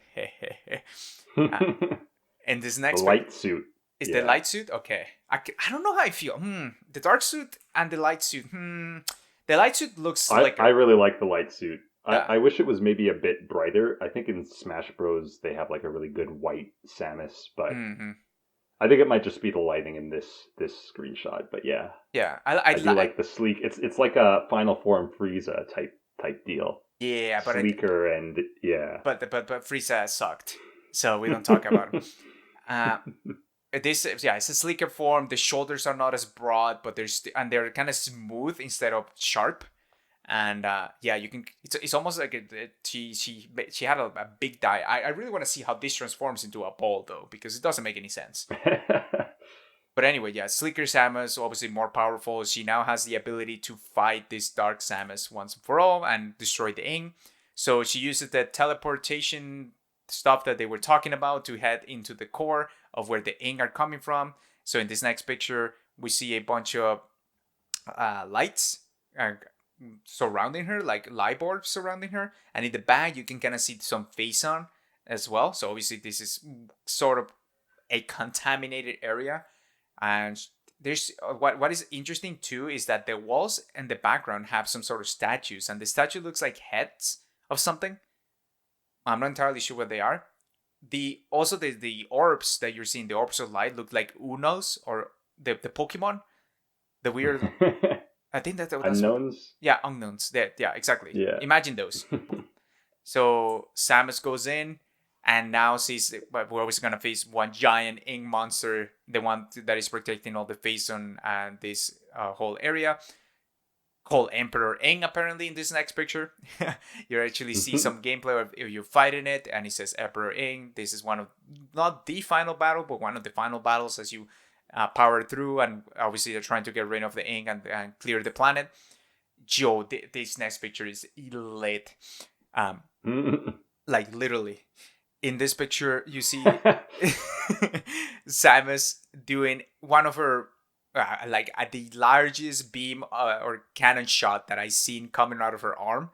And this next light suit is the light suit. Okay, I don't know how I feel. The dark suit and the light suit. The light suit looks slicker. I really like the light suit. I wish it was maybe a bit brighter. I think in Smash Bros. They have like a really good white Samus, but I think it might just be the lighting in this screenshot. But yeah, I do like the sleek. It's like a Final Form Frieza type deal. Yeah, but sleeker and yeah. But Frieza sucked, so we don't talk about him. It's a sleeker form. The shoulders are not as broad, but they're kind of smooth instead of sharp. And you can. It's almost like she had a big die. I really want to see how this transforms into a ball though, because it doesn't make any sense. But anyway, sleeker Samus, obviously more powerful. She now has the ability to fight this dark Samus once and for all and destroy the Ing. So she uses the teleportation stuff that they were talking about to head into the core of where the Ing are coming from. So in this next picture, we see a bunch of lights surrounding her, like light orbs surrounding her, and in the back you can kind of see some face on as well. So obviously this is sort of a contaminated area. And there's what is interesting too is that the walls and the background have some sort of statues, and the statue looks like heads of something. I'm not entirely sure what they are. The orbs that you're seeing, the orbs of light, look like Unos or the Pokemon. The weird. I think that's what. Unknowns. Yeah, unknowns. Yeah, exactly. Yeah. Imagine those. So Samus goes in, and now we're always gonna face one giant ink monster, the one that is protecting all the face on and this whole area, called Emperor Ing. Apparently, in this next picture, you actually see some gameplay of you fighting it, and it says Emperor Ing. This is one of not the final battle, but one of the final battles as you power through, and obviously they're trying to get rid of the ink and clear the planet. Joe, this next picture is lit. Like literally, in this picture, you see Samus doing one of her like at the largest beam or cannon shot that I seen coming out of her arm.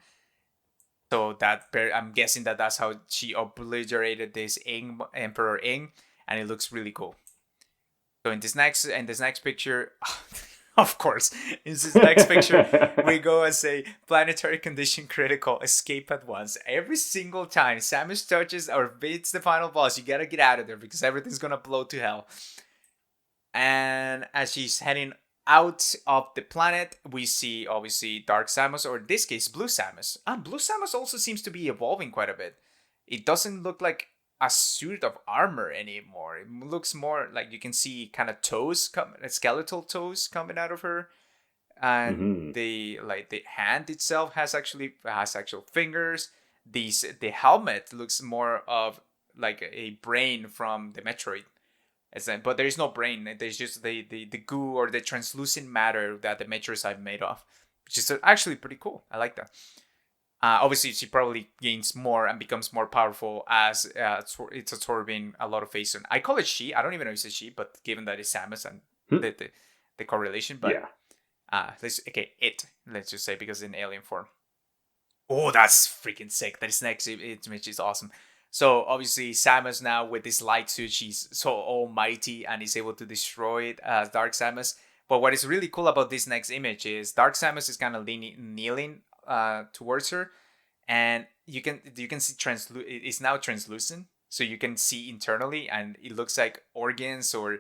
So I'm guessing that's how she obliterated this Emperor Ing, and it looks really cool. So in this next picture, of course, in this next picture, we go and say planetary condition critical, escape at once. Every single time Samus touches or beats the final boss, you gotta get out of there because everything's gonna blow to hell. And as she's heading out of the planet, we see obviously Dark Samus, or in this case, Blue Samus. Blue Samus also seems to be evolving quite a bit. It doesn't look like a suit of armor anymore. It looks more like you can see kind of skeletal toes coming out of her, and the hand itself has actual fingers. The helmet looks more of like a brain from the Metroid. But there is no brain. There's just the goo or the translucent matter that the Metroids are made of, which is actually pretty cool. I like that. Obviously, she probably gains more and becomes more powerful as it's absorbing a lot of face on. I call it she. I don't even know if it's she, but given that it's Samus and the correlation, but let's just say because in alien form. Oh, that's freaking sick. That next image is awesome. So obviously Samus now with this light suit, she's so almighty and is able to destroy it as Dark Samus. But what is really cool about this next image is Dark Samus is kind of kneeling towards her, and you can see it's now translucent, so you can see internally, and it looks like organs or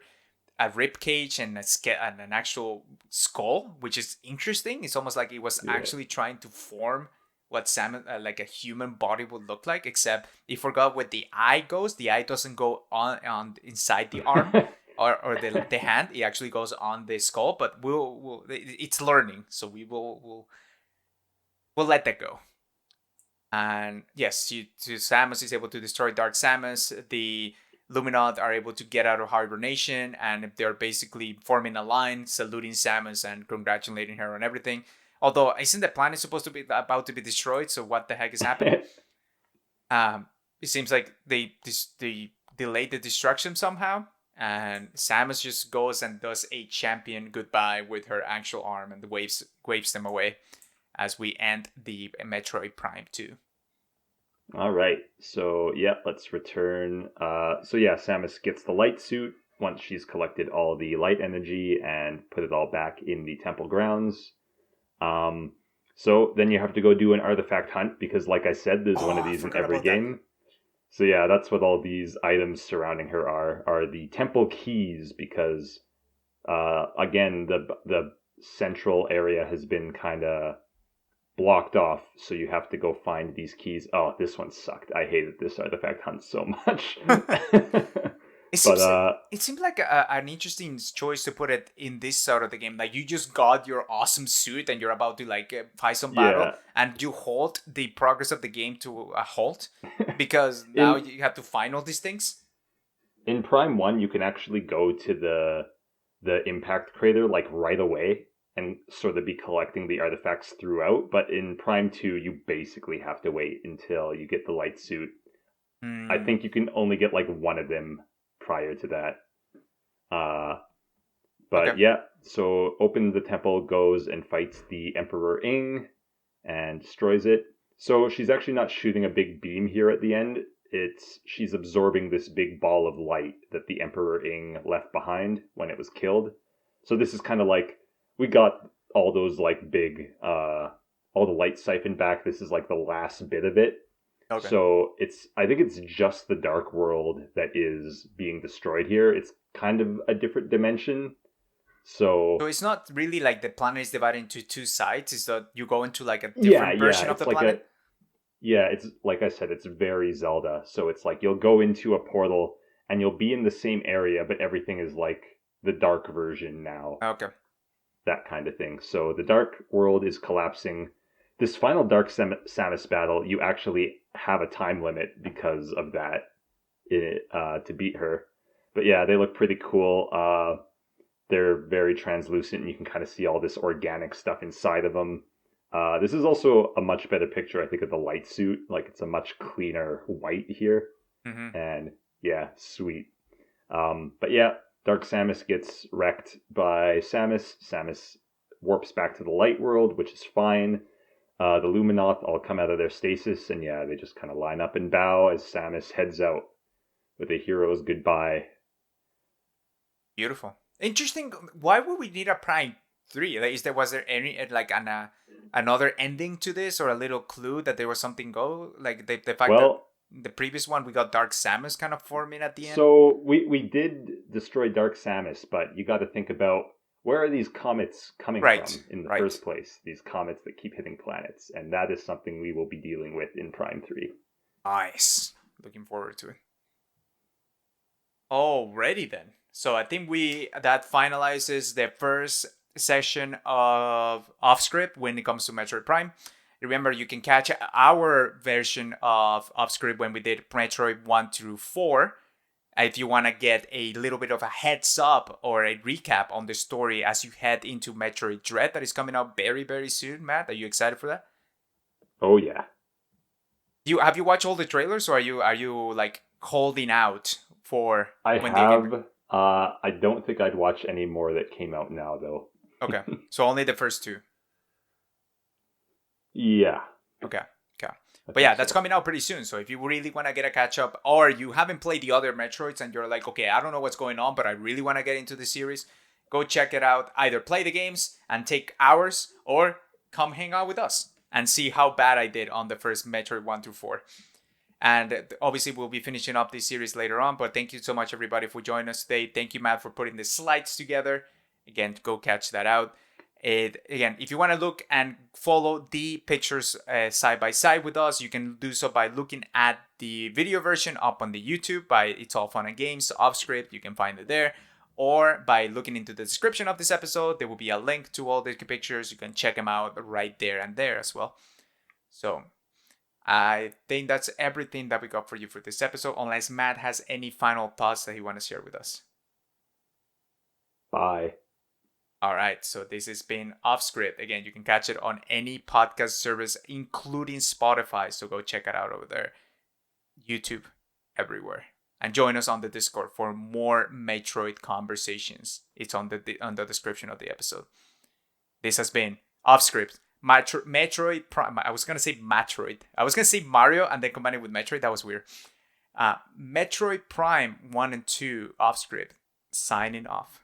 a rib cage and an actual skull, which is interesting. It's almost like it was actually trying to form what Samus like a human body would look like, except he forgot where the eye goes. The eye doesn't go on inside the arm or the hand. It actually goes on the skull, but it's learning, so we'll let that go. And yes, Samus is able to destroy Dark Samus. The Luminot are able to get out of hibernation, and they're basically forming a line, saluting Samus and congratulating her on everything. Although, isn't the planet supposed to be about to be destroyed? So what the heck is happening? It seems like they delayed the destruction somehow, and Samus just goes and does a champion goodbye with her actual arm and waves them away as we end the Metroid Prime 2. All right. So, let's return. Samus gets the light suit once she's collected all the light energy and put it all back in the temple grounds. So then you have to go do an artifact hunt because, like I said, there's one of these in every game. So yeah, that's what all these items surrounding her are the temple keys because, again, the central area has been kind of blocked off, so you have to go find these keys. Oh, this one sucked. I hated this artifact hunt so much. It seemed like an interesting choice to put it in this side of the game. Like you just got your awesome suit and you're about to fight some battle, and you halt the progress of the game to a halt because now you have to find all these things. In Prime 1, you can actually go to the impact crater right away and sort of be collecting the artifacts throughout. But in Prime 2, you basically have to wait until you get the light suit. I think you can only get one of them prior to that. So opens the temple, goes and fights the Emperor Ing and destroys it. So she's actually not shooting a big beam here at the end. she's absorbing this big ball of light that the Emperor Ing left behind when it was killed. So this is kind of like we got all those like big all the light siphoned back. This is like the last bit of it. Okay. So I think it's just the dark world that is being destroyed here. It's kind of a different dimension. So So it's not really like the planet is divided into two sides. It's that you go into like a yeah, different yeah, version of it's the like a planet. yeah, it's like I said, it's very Zelda. So it's like you'll go into a portal and you'll be in the same area, but everything is like the dark version now, Okay. that kind of thing. So the dark world is collapsing. This final Dark Samus battle, you actually have a time limit because of that to beat her. But yeah, they look pretty cool. They're very translucent, and you can kind of see all this organic stuff inside of them. This is also a much better picture, I think, of the light suit. Like, it's a much cleaner white here. Mm-hmm. And yeah, sweet. But yeah, Dark Samus gets wrecked by Samus. Samus warps back to the light world, which is fine. The Luminoth all come out of their stasis, and yeah, they just kind of line up and bow as Samus heads out with a hero's goodbye. Beautiful. Interesting. Why would we need a Prime 3? Like, was there any like another ending to this, or a little clue that there was something like the fact that Well, the previous one we got Dark Samus kind of forming at the end? so we did destroy Dark Samus, but you got to think about where are these comets coming Right. from in the Right. first place? These comets that keep hitting planets, and that is something we will be dealing with in Prime 3. Nice. Looking forward to it. Alrighty then. So I think that finalizes the first session of off script when it comes to Metroid Prime. Remember, you can catch our version of off script when we did Metroid 1 through 4. If you want to get a little bit of a heads up or a recap on the story as you head into Metroid Dread that is coming out very, very soon, Matt. Are you excited for that? Oh yeah. Have you watched all the trailers, or are you like holding out for I when they get? have. I don't think I'd watch any more that came out now, though. Okay, so only the first two. Yeah. Okay, okay. I But yeah, think that's so. coming out pretty soon. So if you really want to get a catch up, or you haven't played the other Metroids and you're like, okay, I don't know what's going on, but I really want to get into the series, go check it out. Either play the games and take hours, or come hang out with us and see how bad I did on the first Metroid 1 through 4. And obviously, we'll be finishing up this series later on. But thank you so much, everybody, for joining us today. Thank you, Matt, for putting the slides together. Again, go catch that out. Again, if you want to look and follow the pictures side by side with us, you can do so by looking at the video version up on the YouTube by It's All Fun and Games off script. You can find it there. Or by looking into the description of this episode, there will be a link to all the pictures. You can check them out right there and there as well. So I think that's everything that we got for you for this episode, unless Matt has any final thoughts that he wants to share with us. Bye. All right, so this has been Off Script. Again, you can catch it on any podcast service, including Spotify. So go check it out over there. YouTube, everywhere. And join us on the Discord for more Metroid conversations. It's on the description of the episode. This has been Off Script. Metroid Prime. I was gonna say Metroid. I was gonna say Mario and then combine it with Metroid. That was weird. Metroid Prime 1 and 2 Off Script. Signing off.